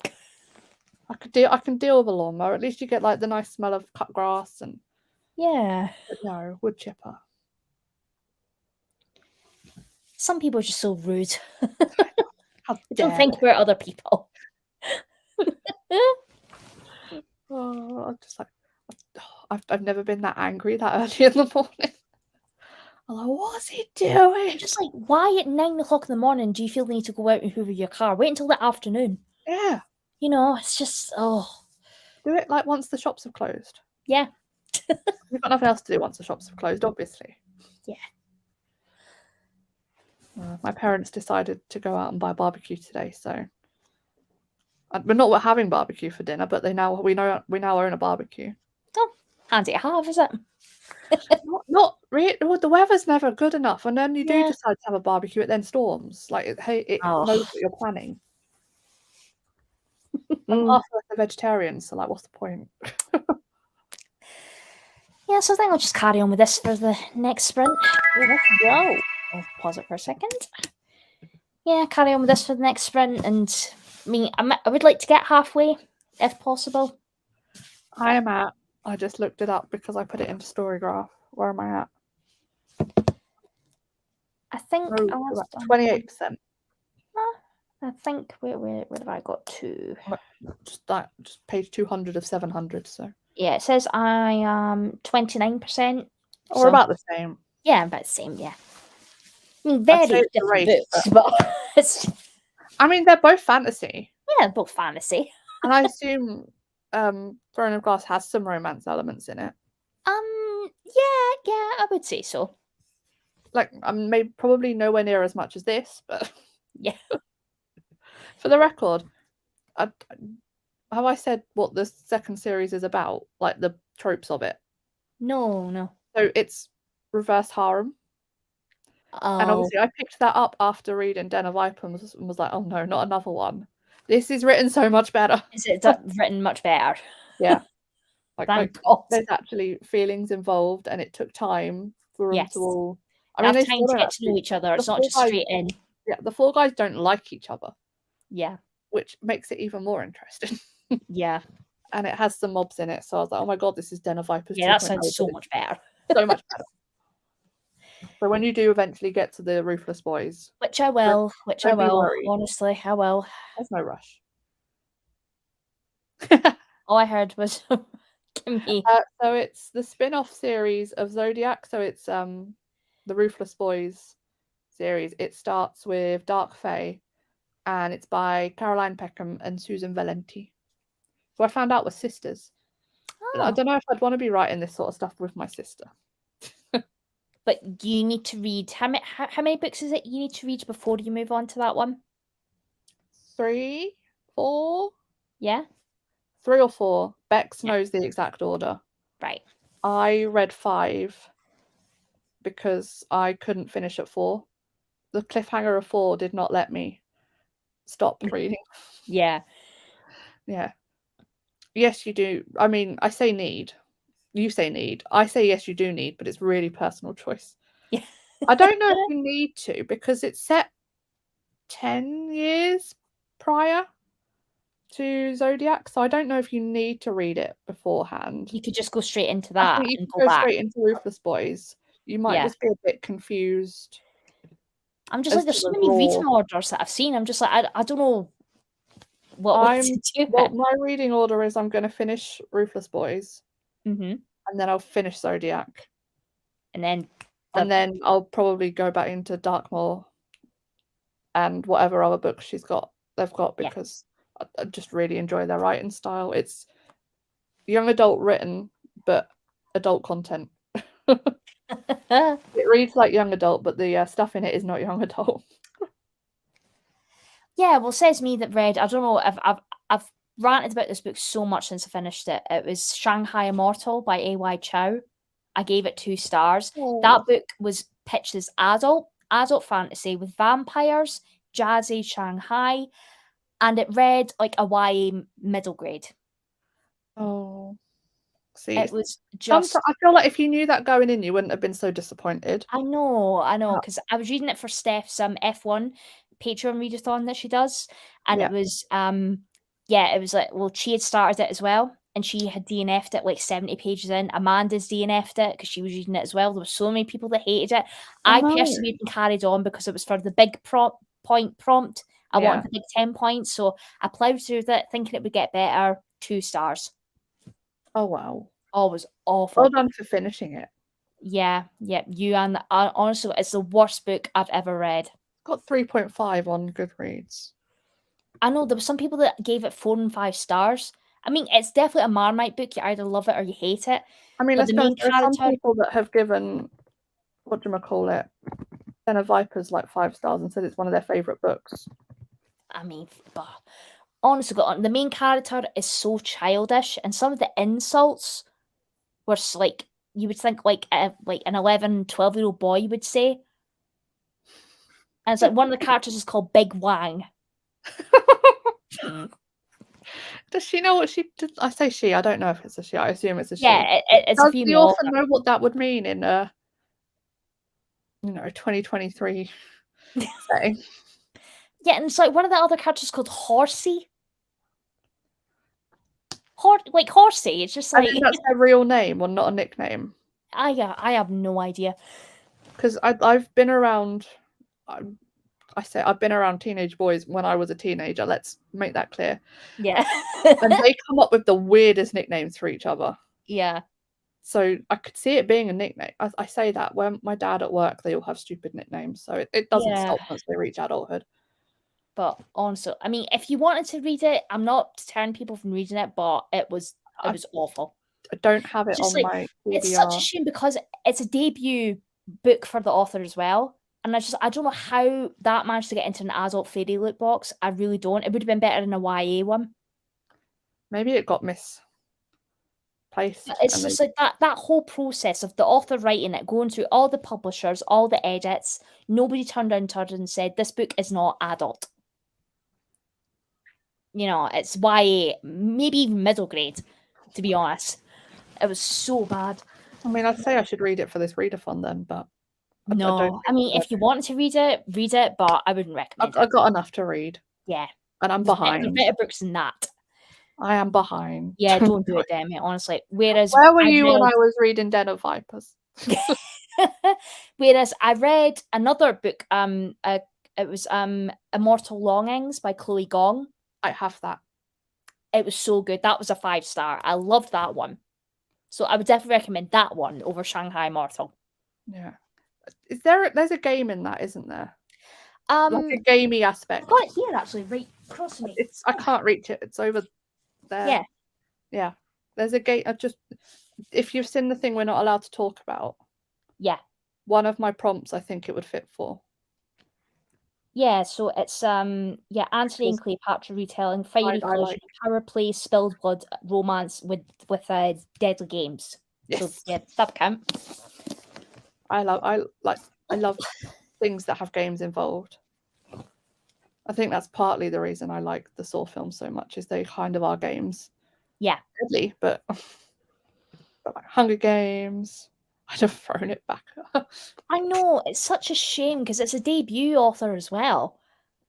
B: I can deal with a lawnmower. At least you get like the nice smell of cut grass and
A: yeah.
B: But no, wood chipper.
A: Some people are just so rude.
B: How
A: They don't think about other people.
B: I'm just like, I've never been that angry that early in the morning. I'm like, what's he doing?
A: Just like, why at 9 o'clock in the morning do you feel the need to go out and hoover your car? Wait until the afternoon.
B: Yeah.
A: You know, it's just,
B: Do it like once the shops have closed.
A: Yeah.
B: We've got nothing else to do once the shops have closed, obviously.
A: Yeah.
B: My parents decided to go out and buy barbecue today, so we're not having barbecue for dinner, but we now own a barbecue.
A: Oh, handy to have, is it?
B: Not really. Well, the weather's never good enough, and then you do
A: Yeah.
B: decide to have a barbecue, it then storms. Like it knows what you're planning. I'm half a vegetarian, so like, what's the point?
A: Yeah, so I think I'll just carry on with this for the next sprint.
B: Let's go.
A: I'll pause it for a second. Yeah, carry on with this for the next sprint, and mean, I would like to get halfway, if possible.
B: I am at. I just looked it up because I put it into Storygraph. Where am I at?
A: I think
B: Oh,
A: I was
B: about 28%.
A: I think where have I got to?
B: Just page 200 of 700. So
A: Yeah, it says I am 29%.
B: or about the same.
A: Yeah, about the same. Yeah, I mean,
B: I'd say
A: very
B: it's a
A: different
B: race,
A: books, but it's
B: I mean, they're both fantasy,
A: yeah, both fantasy.
B: and I assume Throne of Glass has some romance elements in it.
A: Yeah, I would say so.
B: Like, maybe probably nowhere near as much as this, but
A: Yeah.
B: For the record, have I said what the second series is about? Like the tropes of it.
A: No.
B: So it's reverse harem. And
A: Oh,
B: obviously I picked that up after reading Den of Vipers and was like, oh no, not another one. This is written so much better.
A: is it written much better?
B: Yeah.
A: Thank God.
B: There's actually feelings involved and it took time for them
A: Yes.
B: to all
A: I mean,
B: they
A: have time
B: still
A: to
B: don't
A: get to know
B: actually.
A: each other. It's
B: The
A: not
B: four
A: just
B: guys,
A: straight in.
B: yeah, the four guys don't like each other,
A: Yeah.
B: which makes it even more interesting.
A: Yeah.
B: And it has some mobs in it, so I was like, oh my god, this is Den of Vipers
A: Yeah, that
B: 2.0,
A: sounds so much better.
B: so much better. So when you do eventually get to the Ruthless Boys,
A: Which I will.
B: don't be worried.
A: Honestly, I will.
B: There's no rush.
A: All I heard was give me.
B: So it's the spin-off series of Zodiac. So it's the Ruthless Boys series. It starts with Dark Fae, and it's by Caroline Peckham and Susan Valenti, who I found out were sisters.
A: Oh.
B: I don't know if I'd want to be writing this sort of stuff with my sister.
A: But you need to read how many books is it you need to read before you move on to that one?
B: 3, 4.
A: Yeah.
B: 3 or 4. Bex
A: Yeah.
B: knows the exact order.
A: Right.
B: I read 5 because I couldn't finish at 4. The cliffhanger of 4 did not let me stop reading.
A: Yeah.
B: Yeah. Yes, you do. I mean, I say need. You say need. I say yes, you do need, but it's really personal choice.
A: Yeah.
B: I don't know if you need to because it's set 10 years prior to Zodiac, so I don't know if you need to read it beforehand.
A: You could just go straight into
B: I
A: that
B: think you
A: and
B: could
A: go
B: go
A: back.
B: straight into Ruthless Boys. You might
A: Yeah.
B: just be a bit confused.
A: I'm just like, there's so many reading orders that I've seen. I'm just like, I don't know what to do.
B: Well, my reading order is I'm going to finish Ruthless Boys,
A: and
B: then I'll finish Zodiac,
A: then
B: I'll probably go back into Darkmoor and whatever other books they've got, because I just really enjoy their writing style. It's young adult written, but adult content. It reads like young adult, but the stuff in it is not young adult.
A: Yeah, well, says me that read. I don't know if I've ranted about this book so much since I finished it. It was Shanghai Immortal by A.Y. Chow. I gave it 2 stars.
B: Oh.
A: That book was pitched as adult fantasy with vampires, jazzy Shanghai, and it read like a YA middle grade.
B: Oh, see,
A: it was just.
B: I feel like if you knew that going in, you wouldn't have been so disappointed.
A: I know, because I was reading it for Steph's F1 Patreon readathon that she does, and it was it was like, well, she had started it as well, and she had DNF'd it like 70 pages in. Amanda's DNF'd it because she was reading it as well. There were so many people that hated it. I persevered and carried on because it was for the big prompt. I wanted the big 10 points, so I plowed through it thinking it would get better. 2 stars.
B: Oh wow!
A: Oh, it was awful.
B: Well done for finishing it.
A: Yeah, you and honestly, it's the worst book I've ever read.
B: Got 3.5 on Goodreads.
A: I know there were some people that gave it 4 and 5 stars. I mean, it's definitely a Marmite book. You either love it or you hate it.
B: I mean,
A: but
B: there are some people that have given Den of Vipers like 5 stars and said it's one of their favourite books.
A: I mean, honestly, the main character is so childish, and some of the insults were like, you would think like an 11, 12-year-old boy would say. And it's like one of the characters is called Big Wang.
B: Does she know what she did? I say she. I don't know if it's a she. I assume it's a she.
A: Yeah, it's a female.
B: Does the author know what that would mean in a 2023 setting?
A: Yeah, and it's like one of the other characters called Horsey. Like Horsey. It's just
B: And
A: like
B: then that's their real name or not a nickname?
A: I have no idea.
B: Because I've been around. I say I've been around teenage boys when I was a teenager. Let's make that clear.
A: Yeah.
B: And they come up with the weirdest nicknames for each other.
A: Yeah.
B: So I could see it being a nickname. I say that when my dad at work, they all have stupid nicknames. So it doesn't
A: Yeah.
B: stop once they reach adulthood.
A: But honestly, I mean, if you wanted to read it, I'm not deterring people from reading it, but it was awful.
B: I don't have it
A: Just
B: on
A: like
B: my
A: it's such a
B: TBR.
A: shame because it's a debut book for the author as well. And I don't know how that managed to get into an adult fairy loot box. I really don't. It would have been better in a YA one.
B: Maybe it got misplaced.
A: It's just like that whole process of the author writing it, going through all the publishers, all the edits. Nobody turned around to her and said, "This book is not adult." You know, it's YA, maybe even middle grade, to be honest. It was so bad.
B: I mean, I'd say I should read it for this readathon then, but I don't
A: No, I
B: think
A: mean, if you wanted to read it, but I wouldn't recommend
B: I've
A: it.
B: got enough to read.
A: Yeah.
B: And I'm
A: There's
B: behind.
A: better books than that.
B: I am behind.
A: Yeah, don't do it, Demi, honestly. Whereas
B: Where were
A: I
B: you when
A: read
B: I was reading Den of Vipers?
A: whereas I read another book, it was Immortal Longings by Chloe Gong.
B: I have that.
A: It was so good. That was a 5-star. I loved that one. So I would definitely recommend that one over Shanghai Immortal.
B: Yeah. There's a game in that, isn't there? Like a gamey aspect.
A: I've got it here actually, right across from me.
B: I can't reach it. It's over there.
A: Yeah.
B: Yeah. There's a game. If you've seen the thing we're not allowed to talk about.
A: Yeah.
B: One of my prompts I think it would fit for.
A: Yeah, so it's Antony and Cleopatra retelling fiery collision, power play, spilled blood, romance with deadly games.
B: Yes.
A: So yeah, that count.
B: I love things that have games involved. I think that's partly the reason I like the Saw films so much, is they kind of are games.
A: Yeah.
B: Deadly, but like Hunger Games. I'd have thrown it back.
A: I know, it's such a shame because it's a debut author as well.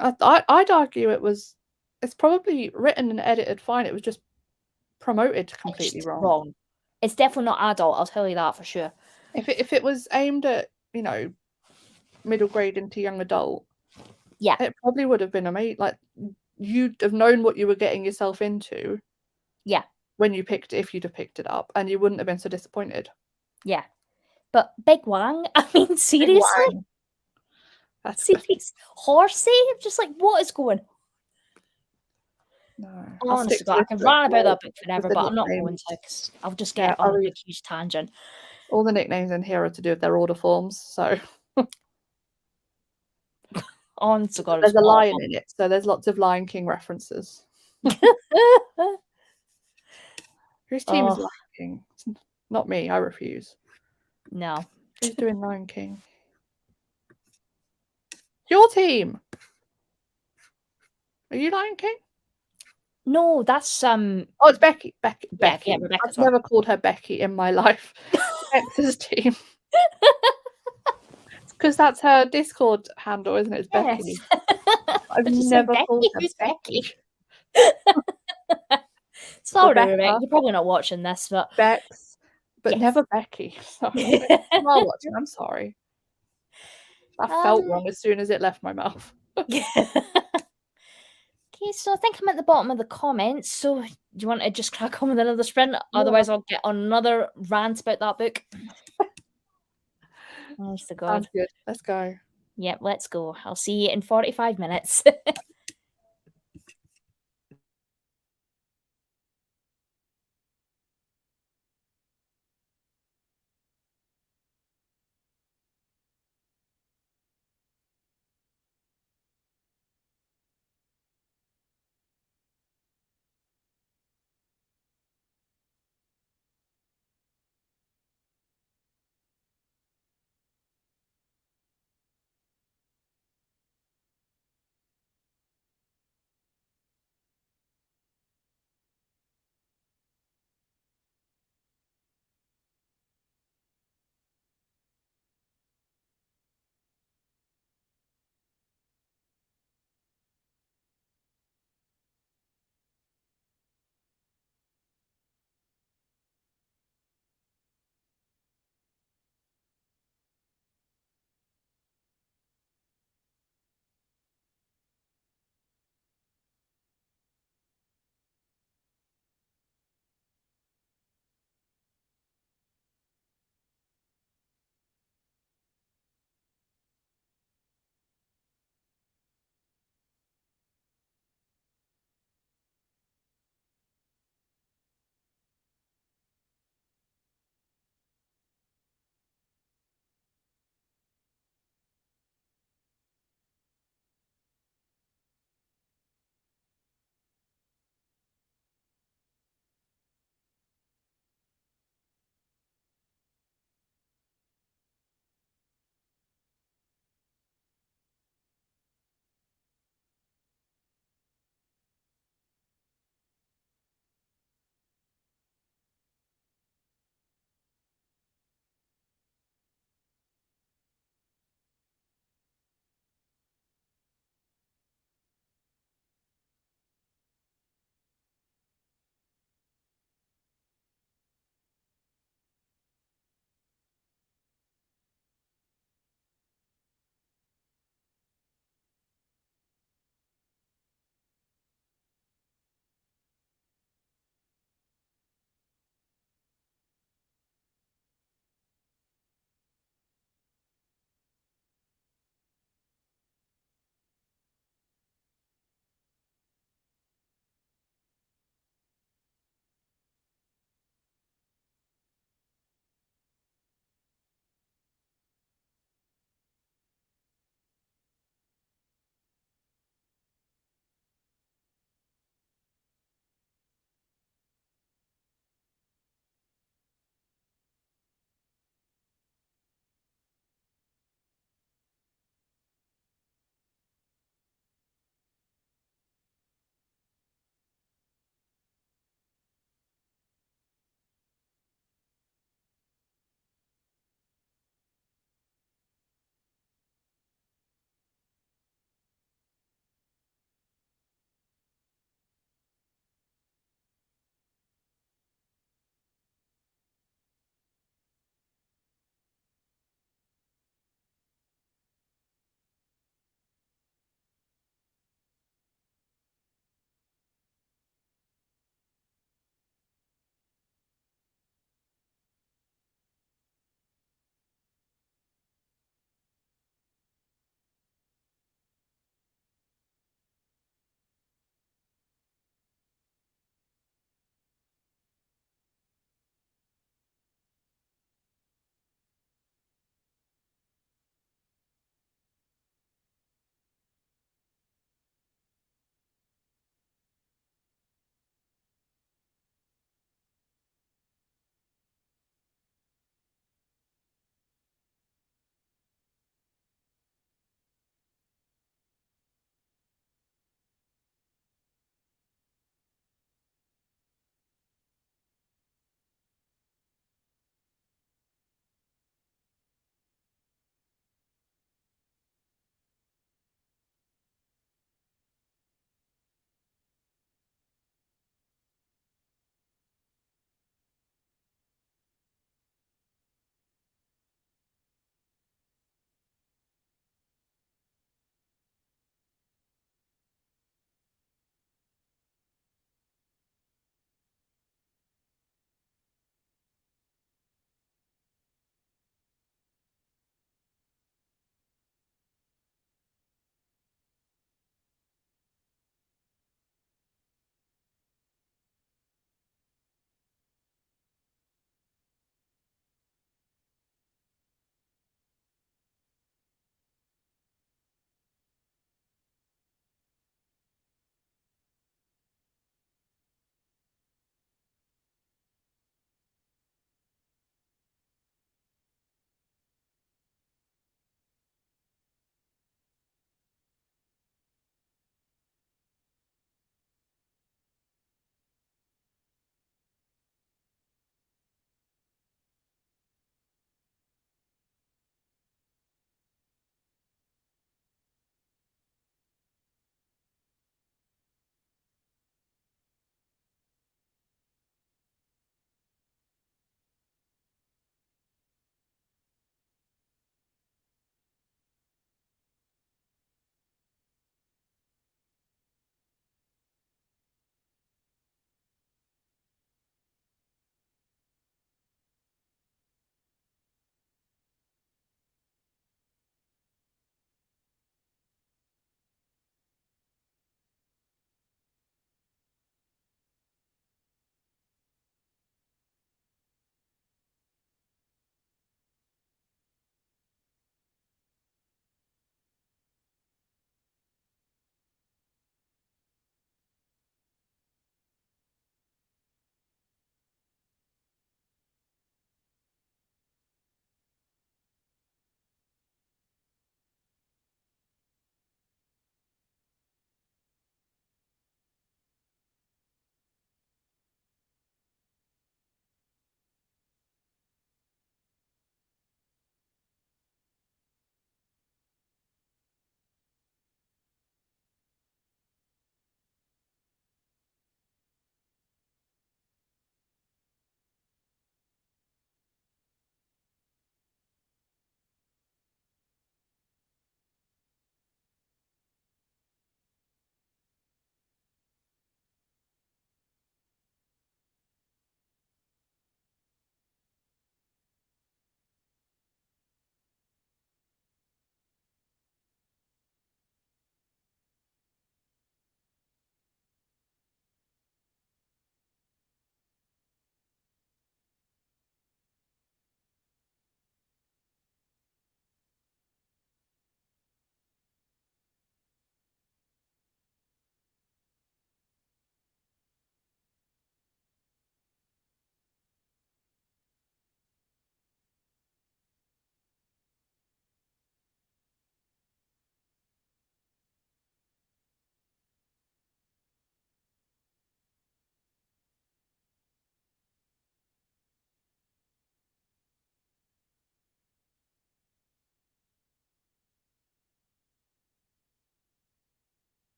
B: I'd argue it's probably written and edited fine. It was just promoted completely wrong.
A: It's definitely not adult, I'll tell you that for sure.
B: If it was aimed at, middle grade into young adult,
A: yeah,
B: it probably would have been amazing. Like, you'd have known what you were getting yourself into.
A: Yeah.
B: When you if you'd have picked it up, and you wouldn't have been so disappointed.
A: Yeah. But Big Wang, I mean, seriously? Serious? Horsey? Just like, what is going on?
B: No.
A: Honestly, I can rant about that book forever, but I'm not going to because I'll just get on a big, huge tangent.
B: All the nicknames in here are to do with their order forms, so.
A: Honestly, God,
B: there's a lion in it, so there's lots of Lion King references. Whose team is Lion King? Not me, I refuse.
A: No.
B: Who's doing Lion King? Your team! Are you Lion King?
A: No, that's
B: Oh, it's Becky. Becky.
A: Yeah, Rebecca.
B: I've never called her Becky in my life. X's team. Because that's her Discord handle, isn't it? It's Becky. I've never called her Becky.
A: Sorry, Rebecca. You're probably not watching this, but
B: Bex, but never Becky. Sorry. I'm not watching. I'm sorry. That felt wrong as soon as it left my mouth.
A: Okay, so I think I'm at the bottom of the comments. So do you want to just crack on with another sprint? Yeah. Otherwise, I'll get on another rant about that book. Honest to God.
B: Sounds good. Let's go.
A: Yep, let's go. I'll see you in 45 minutes.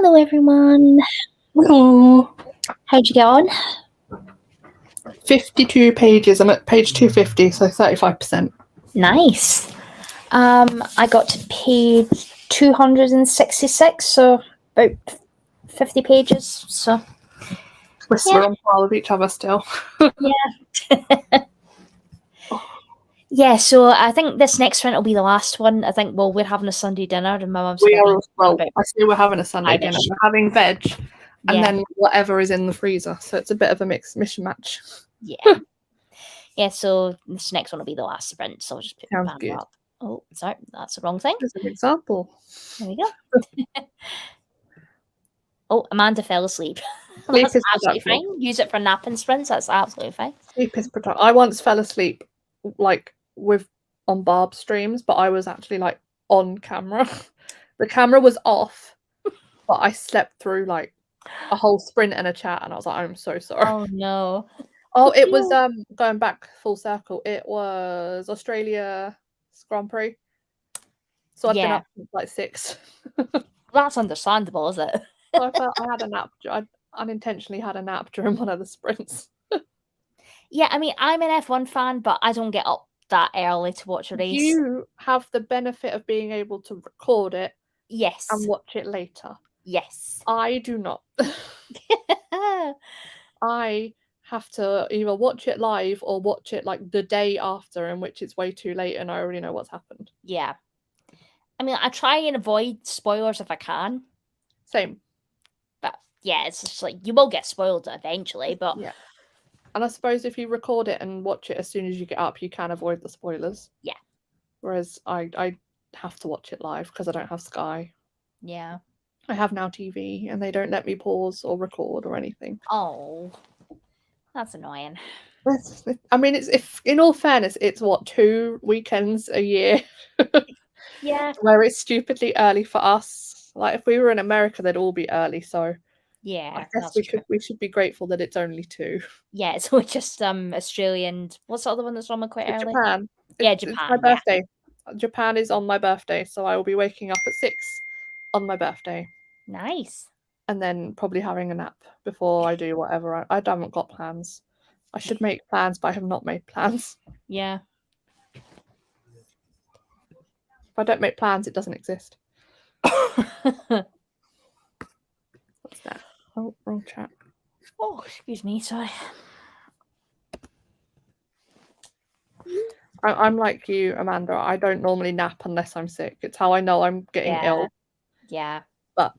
A: Hello, everyone.
B: Hello.
A: How'd you get on?
B: 52 pages. I'm at page 250, so 35%.
A: Nice. I got to page 266, so about 50 pages. So
B: We're on par with each other still.
A: yeah, so I think this next one will be the last one. I think, well, we're having a Sunday dinner, and my mum's
B: We
A: gonna
B: are,
A: be
B: well,
A: about
B: I say we're having a Sunday dinner.
A: Irish.
B: We're having veg and
A: Yeah.
B: then whatever is in the freezer. So it's a bit of a mismatch.
A: Yeah. Yeah, so this next one will be the last sprint, so I'll just put my
B: Sounds
A: banner
B: good.
A: up. Oh, sorry, that's the wrong thing.
B: There's an example.
A: There we go. Oh, Amanda fell asleep.
B: Sleep
A: That's
B: is
A: absolutely
B: productive.
A: fine. Use it for napping sprints. That's absolutely fine.
B: Sleep is productive. I once fell asleep like on Barb streams, but I was actually like on camera. The camera was off, but I slept through like a whole sprint and a chat, and I was like, I'm so sorry.
A: Oh no.
B: Oh, it was going back full circle. It was Australia Grand Prix. So I'd been up since like 6.
A: That's understandable, is it?
B: So I felt I had a nap. I unintentionally had a nap during one of the sprints.
A: Yeah, I mean, I'm an F1 fan, but I don't get up that early to watch a race.
B: You have the benefit of being able to record it
A: Yes.
B: and watch it later.
A: Yes.
B: I do not. I have to either watch it live or watch it like the day after, in which it's way too late and I already know what's happened.
A: Yeah. I mean, I try and avoid spoilers if I can.
B: Same.
A: But yeah, it's just like you will get spoiled eventually, but
B: yeah. And I suppose if you record it and watch it as soon as you get up, you can avoid the spoilers.
A: Yeah.
B: Whereas I have to watch it live because I don't have Sky.
A: Yeah.
B: I have Now TV and they don't let me pause or record or anything.
A: Oh, that's annoying.
B: I mean, if in all fairness, it's what, 2 weekends a year.
A: Yeah.
B: Where it's stupidly early for us. Like if we were in America, they'd all be early. So
A: yeah,
B: I guess we should be grateful that it's only 2.
A: Yeah, so just Australian. What's the other one that's on quite early?
B: Japan.
A: Yeah,
B: It's
A: Japan.
B: my birthday. Japan is on my birthday, so I will be waking up at 6 on my birthday.
A: Nice.
B: And then probably having a nap before I do whatever. I haven't got plans. I should make plans, but I have not made plans.
A: Yeah.
B: If I don't make plans, it doesn't exist. What's that? Oh, wrong chat.
A: Oh, excuse me, sorry.
B: I'm like you, Amanda. I don't normally nap unless I'm sick. It's how I know I'm getting ill.
A: Yeah.
B: But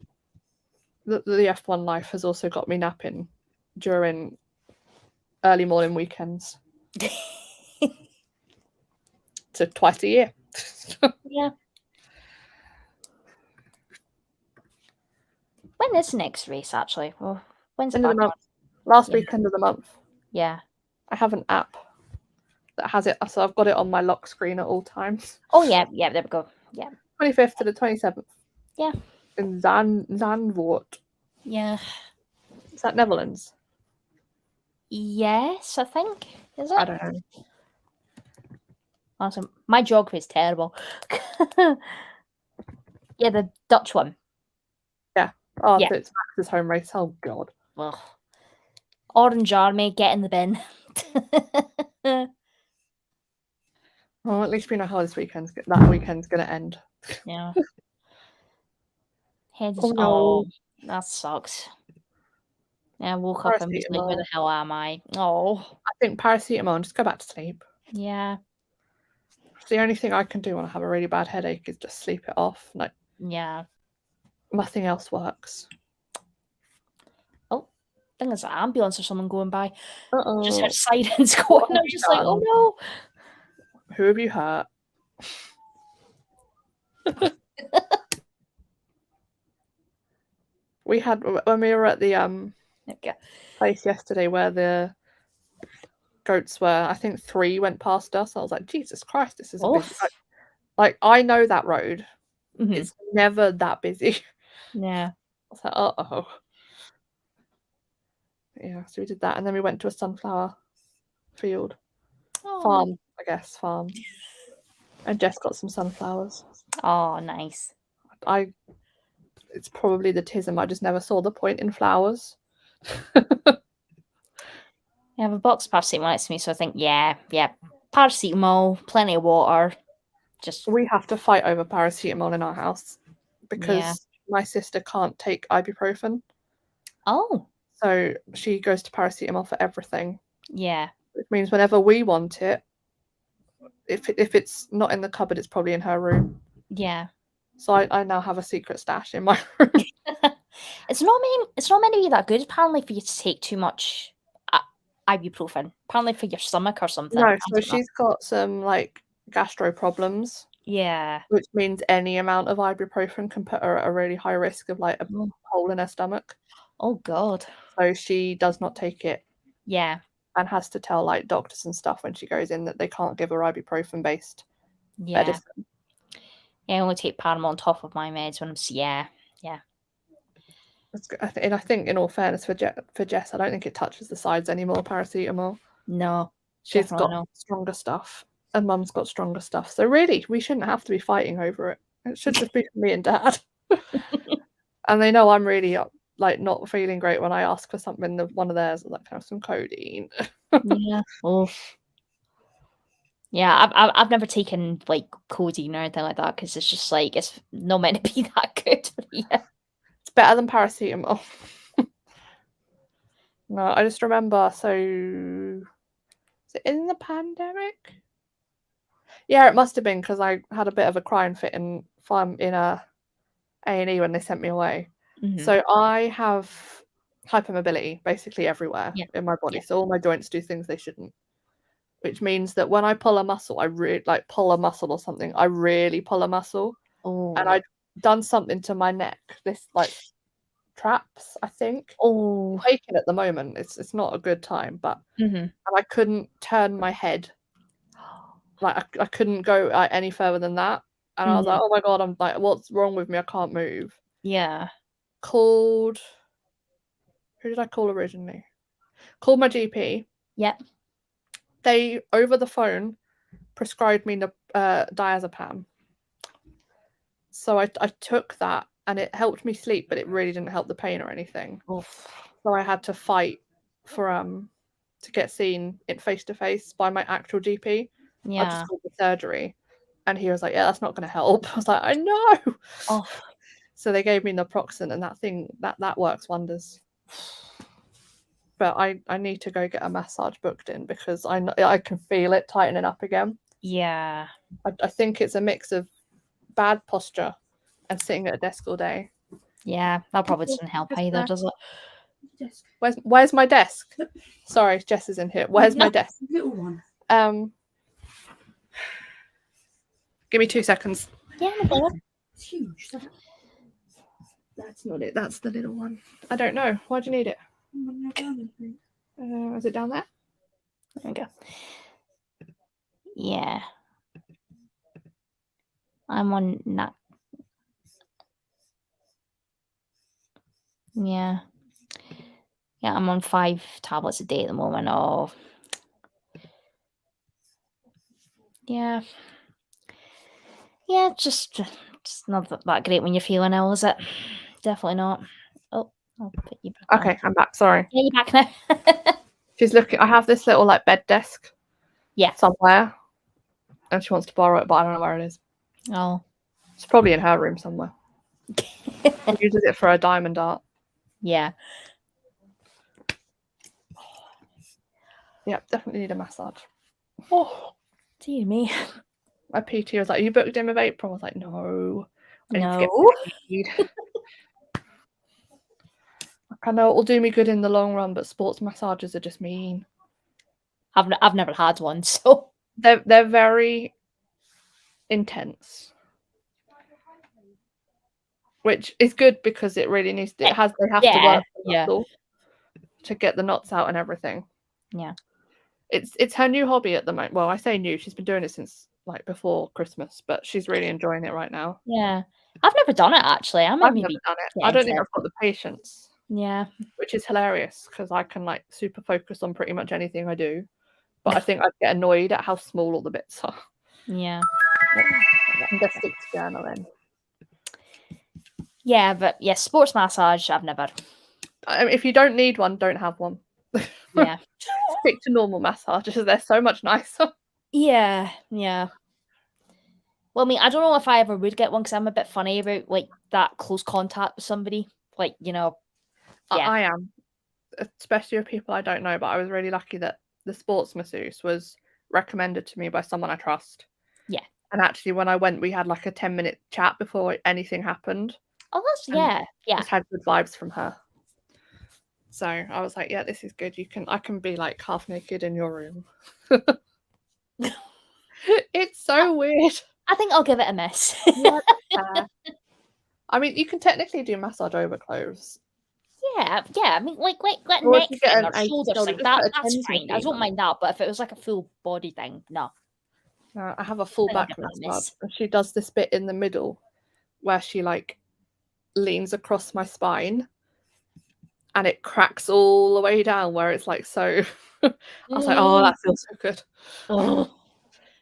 B: the F1 life has also got me napping during early morning weekends. So twice a year.
A: Yeah. When is the next race, actually? Well, when's
B: End
A: it
B: of the
A: back
B: month.
A: on?
B: Last
A: Yeah.
B: weekend of the month.
A: Yeah.
B: I have an app that has it, so I've got it on my lock screen at all times.
A: Oh, yeah. Yeah, there we go. Yeah.
B: 25th to the 27th.
A: Yeah.
B: In Zandvoort.
A: Yeah.
B: Is that Netherlands?
A: Yes, I think. Is it?
B: I don't know.
A: Awesome. My geography is terrible. Yeah, the Dutch one.
B: Yeah. Oh,
A: Yeah.
B: so it's Max's home race. Oh, God.
A: Ugh. Orange Army, get in the bin.
B: Well, at least we know how that weekend's going to end.
A: Yeah. Head is,
B: Oh, no.
A: that sucks. Yeah, I woke up and was like, where the hell am I? Oh.
B: I think paracetamol and just go back to sleep.
A: Yeah.
B: It's the only thing I can do when I have a really bad headache is just sleep it off. Like,
A: yeah.
B: Nothing else works.
A: Oh, I think there's an ambulance or someone going by.
B: Uh-oh.
A: Just heard sirens going. I'm just like, oh no.
B: Who have you hurt? We had, when we were at the place yesterday where the goats were, I think 3 went past us. I was like, Jesus Christ, this is a busy. Like, I know that road. Mm-hmm. It's never that busy.
A: Yeah.
B: I was like, uh-oh. Yeah, so we did that, and then we went to a sunflower field. Farm, I guess, farm. And Jess got some sunflowers.
A: Oh, nice.
B: I it's probably the tism. I just never saw the point in flowers.
A: I have a box of paracetamol next to me, so I think, yeah, paracetamol, plenty of water. Just
B: We have to fight over paracetamol in our house because
A: Yeah.
B: my sister can't take ibuprofen.
A: Oh,
B: So she goes to paracetamol for everything.
A: yeah,
B: Which means whenever we want it, if it's not in the cupboard, it's probably in her room.
A: yeah.
B: So I now have a secret stash in my room.
A: It's not meant to be that good, apparently, for you to take too much ibuprofen. Apparently for your stomach or something.
B: No,
A: I
B: so
A: don't know.
B: she's got some like gastro problems,
A: Yeah.
B: which means any amount of ibuprofen can put her at a really high risk of like a hole in her stomach.
A: Oh God.
B: So she does not take it
A: Yeah.
B: and has to tell like doctors and stuff when she goes in that they can't give her ibuprofen based
A: Yeah.
B: medicine.
A: Yeah, I only take Paramol on top of my meds when I'm yeah.
B: And I think, in all fairness, for Jess, I don't think it touches the sides anymore. Paracetamol.
A: No.
B: She's
A: Definitely
B: got
A: no.
B: stronger stuff, and Mum's got stronger stuff. So really, we shouldn't have to be fighting over it. It should just be me and Dad. And they know I'm really like not feeling great when I ask for something. One of theirs, like, can I have some codeine?
A: Yeah. Oof. Yeah, I've never taken like codeine or anything like that because it's just like it's not meant to be that good. But yeah.
B: It's better than paracetamol. No, I just remember. So, is it in the pandemic? Yeah, it must have been because I had a bit of a crying fit in a A&E when they sent me away.
A: Mhm.
B: So I have hypermobility basically everywhere
A: Yeah.
B: in my body.
A: Yeah.
B: So all my joints do things they shouldn't, which means that when I pull a muscle, I really like pull a muscle or something. I really pull a muscle, and
A: Oh.
B: I'd done something to my neck. This like traps, I think.
A: Oh.
B: Taken at the moment, it's not a good time, but
A: Mhm.
B: and I couldn't turn my head. Like I couldn't go any further than that, and I was like,
A: Mhm.
B: oh my God, I'm like, what's wrong with me? I can't move.
A: Yeah.
B: Called. Who did I call originally? Called my GP.
A: Yep.
B: They, over the phone, prescribed me diazepam. So I took that and it helped me sleep, but it really didn't help the pain or anything.
A: Oof.
B: So I had to fight for to get seen face to face by my actual GP. I just
A: Yeah.
B: called the surgery, and he was like, "Yeah, that's not going to help." I was like, "I know."
A: Oh.
B: So they gave me naproxen, and that thing that works wonders. But I need to go get a massage booked in because I can feel it tightening up again.
A: Yeah.
B: I think it's a mix of bad posture and sitting at a desk all day.
A: Yeah. That probably doesn't help either, does it?
B: Where's my desk? Sorry, Jess is in here. Where's my desk?
C: Little one.
B: Give me 2 seconds.
A: Yeah, no problem.
C: It's huge.
B: That's not it. That's the little one. I don't know. Why do you need it? Is it down there?
A: There we go. Yeah. I'm on that. Yeah. Yeah, I'm on 5 tablets a day at the moment. Oh. Yeah. Yeah, just not that great when you're feeling ill, is it? Definitely not. Oh, I'll put you back on.
B: Okay, I'm back. Sorry.
A: Yeah, you're back now.
B: She's looking. I have this little like bed desk
A: Yeah.
B: somewhere, and she wants to borrow it, but I don't know where it is.
A: Oh.
B: It's probably in her room somewhere. She uses it for a diamond art.
A: Yeah.
B: Yeah, definitely need a massage.
A: Oh, dear me.
B: My PT was like, "You booked in with April?" I was like, "No, I need to get
A: No.
B: paid." I know it will do me good in the long run, but sports massages are just mean.
A: I've never had one, so
B: They're very intense, which is good because it really needs. They have to work the muscle to get the knots out and everything.
A: Yeah.
B: It's her new hobby at the moment. Well, I say new. She's been doing it since like before Christmas, but she's really enjoying it right now.
A: Yeah. I've never done it actually. I might
B: I've
A: maybe
B: never done it.
A: get
B: I don't
A: into
B: think
A: it.
B: I've got the patience.
A: Yeah.
B: Which is hilarious because I can like super focus on pretty much anything I do, but I think I'd get annoyed at how small all the bits are.
A: Yeah.
B: I'm gonna stick to journaling.
A: Yeah, but yeah, sports massage, I've never.
B: I mean, if you don't need one, don't have one.
A: Yeah.
B: Stick to normal massages. They're so much nicer.
A: Yeah, yeah. Well, I mean, I don't know if I ever would get one because I'm a bit funny about like that close contact with somebody. Like, yeah,
B: I am, especially with people I don't know. But I was really lucky that the sports masseuse was recommended to me by someone I trust.
A: yeah.
B: And actually, when I went, we had like a 10-minute chat before anything happened,
A: Oh, that's
B: and
A: yeah.
B: just had good vibes from her. So I was like, yeah, this is good. I can be like half naked in your room. It's so weird.
A: I think I'll give it a miss.
B: I mean, you can technically do massage over clothes.
A: Yeah, yeah. I mean, like
B: Or if
A: neck
B: you get
A: thing
B: an
A: or
B: aching
A: shoulder
B: shoulder,
A: thing,
B: just put a
A: that's
B: TENS
A: fine. I
B: machine
A: don't
B: on.
A: mind that. But if it was like a full body thing, no.
B: No, I have a full
A: I think I'll
B: back
A: give that a
B: massage,
A: miss.
B: and she does this bit in the middle where she like leans across my spine, and it cracks all the way down where it's like so. I was like, oh, that feels so good.
A: Oh.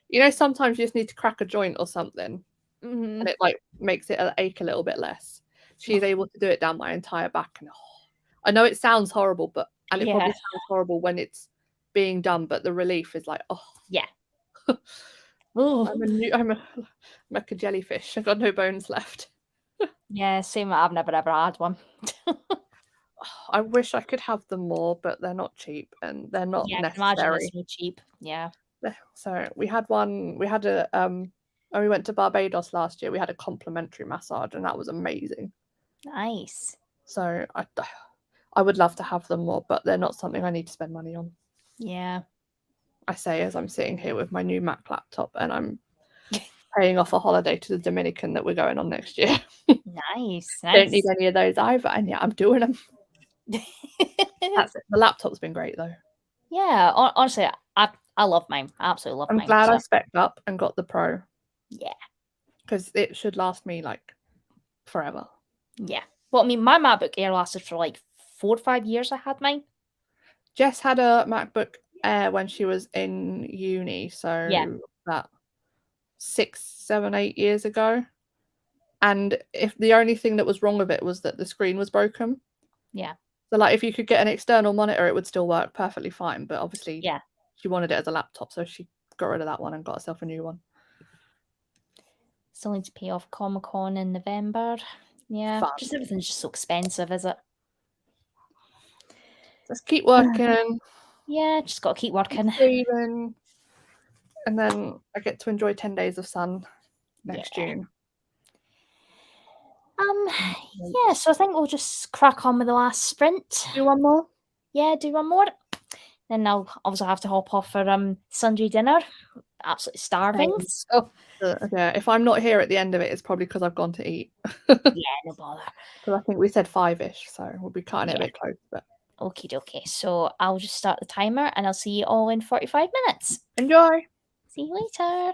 B: You know, sometimes you just need to crack a joint or something,
A: Mhm.
B: and it like makes it ache a little bit less. She's able to do it down my entire back, and I know it sounds horrible, and it
A: Yeah.
B: probably sounds horrible when it's being done, but the relief is like, oh,
A: Yeah. Oh.
B: I'm like a jellyfish. I've got no bones left.
A: Yeah, same. I've never ever had one.
B: I wish I could have them more, but they're not cheap and they're not
A: Yeah, I can imagine
B: necessary.
A: it's no cheap. Yeah.
B: So we had one. We had a when we went to Barbados last year. We had a complimentary massage, and that was amazing.
A: Nice.
B: So I would love to have them more, but they're not something I need to spend money on.
A: Yeah.
B: I say as I'm sitting here with my new Mac laptop, and I'm paying off a holiday to the Dominican that we're going on next year.
A: Nice.
B: Don't need
A: Nice.
B: any of those either, and yeah, I'm doing them. That's it. The laptop's been great though.
A: Yeah, honestly, I love mine. I absolutely love
B: I'm
A: mine.
B: glad I
A: So
B: spec'd up and got the Pro
A: yeah,
B: because it should last me like forever.
A: yeah. Well, I mean, my MacBook Air lasted for like 4 or 5 years. I had mine.
B: Jess had a MacBook Air when she was in uni,
A: Yeah,
B: so that 6, 7, 8 years ago. And if the only thing that was wrong with it was that the screen was broken.
A: yeah,
B: So like if you could get an external monitor, it would still work perfectly fine. But obviously
A: yeah.
B: she wanted it as a laptop, so she got rid of that one and got herself a new one.
A: Still need to pay off Comic Con in November. Yeah,
B: Fun.
A: just everything's just so expensive, is it?
B: Just keep working,
A: Yeah, just got to keep working.
B: saving, and then I get to enjoy 10 days of sun next
A: Yeah.
B: June.
A: Yeah. So I think we'll just crack on with the last sprint.
B: Do one more?
A: Yeah, do one more. Then I'll obviously have to hop off for Sunday dinner. Absolutely starving. So
B: Yeah, if I'm not here at the end of it, it's probably because I've gone to eat.
A: yeah, no bother.
B: Because I think we said 5-ish, so we'll be cutting it a
A: Yeah.
B: bit close. But
A: Okie dokie. So I'll just start the timer and I'll see you all in 45 minutes.
B: enjoy!
A: See you later.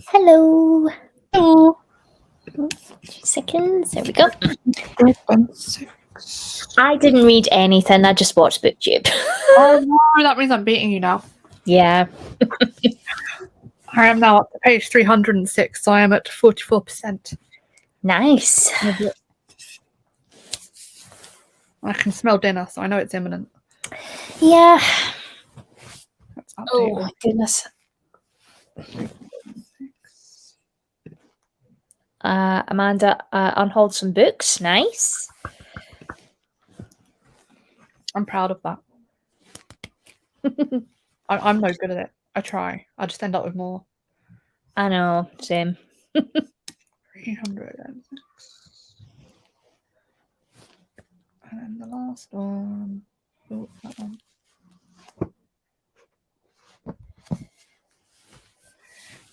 A: Hello.
B: Hello.
A: 2 seconds. There we go.
B: Oh
A: I didn't read anything. I just watched BookTube.
B: no, that means I'm beating you now.
A: Yeah.
B: I am now up to page 306, so I am at 44%.
A: Nice.
B: I can smell dinner, so I know it's imminent.
A: Yeah.
B: Let's update
A: Oh
B: all.
A: my goodness. Amanda unholdsome books. Nice.
B: I'm proud of that. I'm no good at it. I try. I just end up with more.
A: I know. Same.
B: 306. And then the last one. Oh, that one.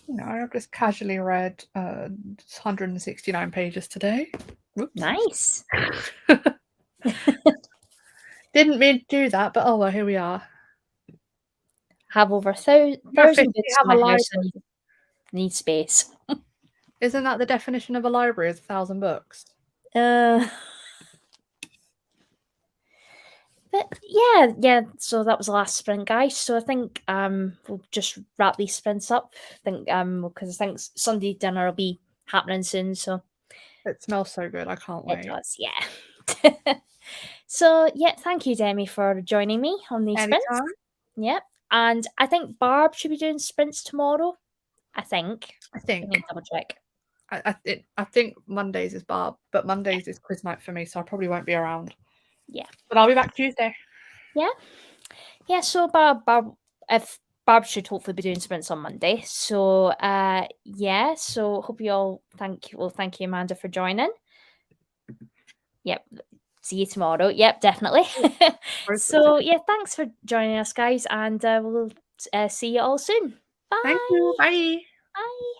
B: No, I've just casually read 169 pages today. Whoops.
A: Nice.
B: Didn't mean to do that, but oh well, here we are.
A: Have over 1,000
B: If
A: books
B: you
A: in
B: have a
A: my house.
B: library,
A: Need space.
B: isn't that the definition of a library? Is 1,000 books?
A: But yeah. So that was the last sprint, guys. So I think we'll just wrap these sprints up. I think because I think Sunday dinner will be happening soon. So
B: It smells so good. I can't
A: it
B: wait.
A: does, yeah. So yeah, thank you, Demi, for joining me on these sprints.
B: Anytime.
A: Yep. And I think Barb should be doing sprints tomorrow. I think.
B: I
A: Let
B: think.
A: me double check.
B: I think Mondays is Barb, but Mondays is quiz night for me, so I probably won't be around.
A: Yeah.
B: But I'll be back Tuesday.
A: Yeah, so Barb should hopefully be doing sprints on Monday. So yeah, so hope you all thank you, Amanda, for joining. Yep. See you tomorrow. Yep, definitely. So yeah, thanks for joining us, guys, and we'll see you all soon. Bye.
B: Thank you. Bye.
A: Bye.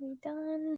A: We done.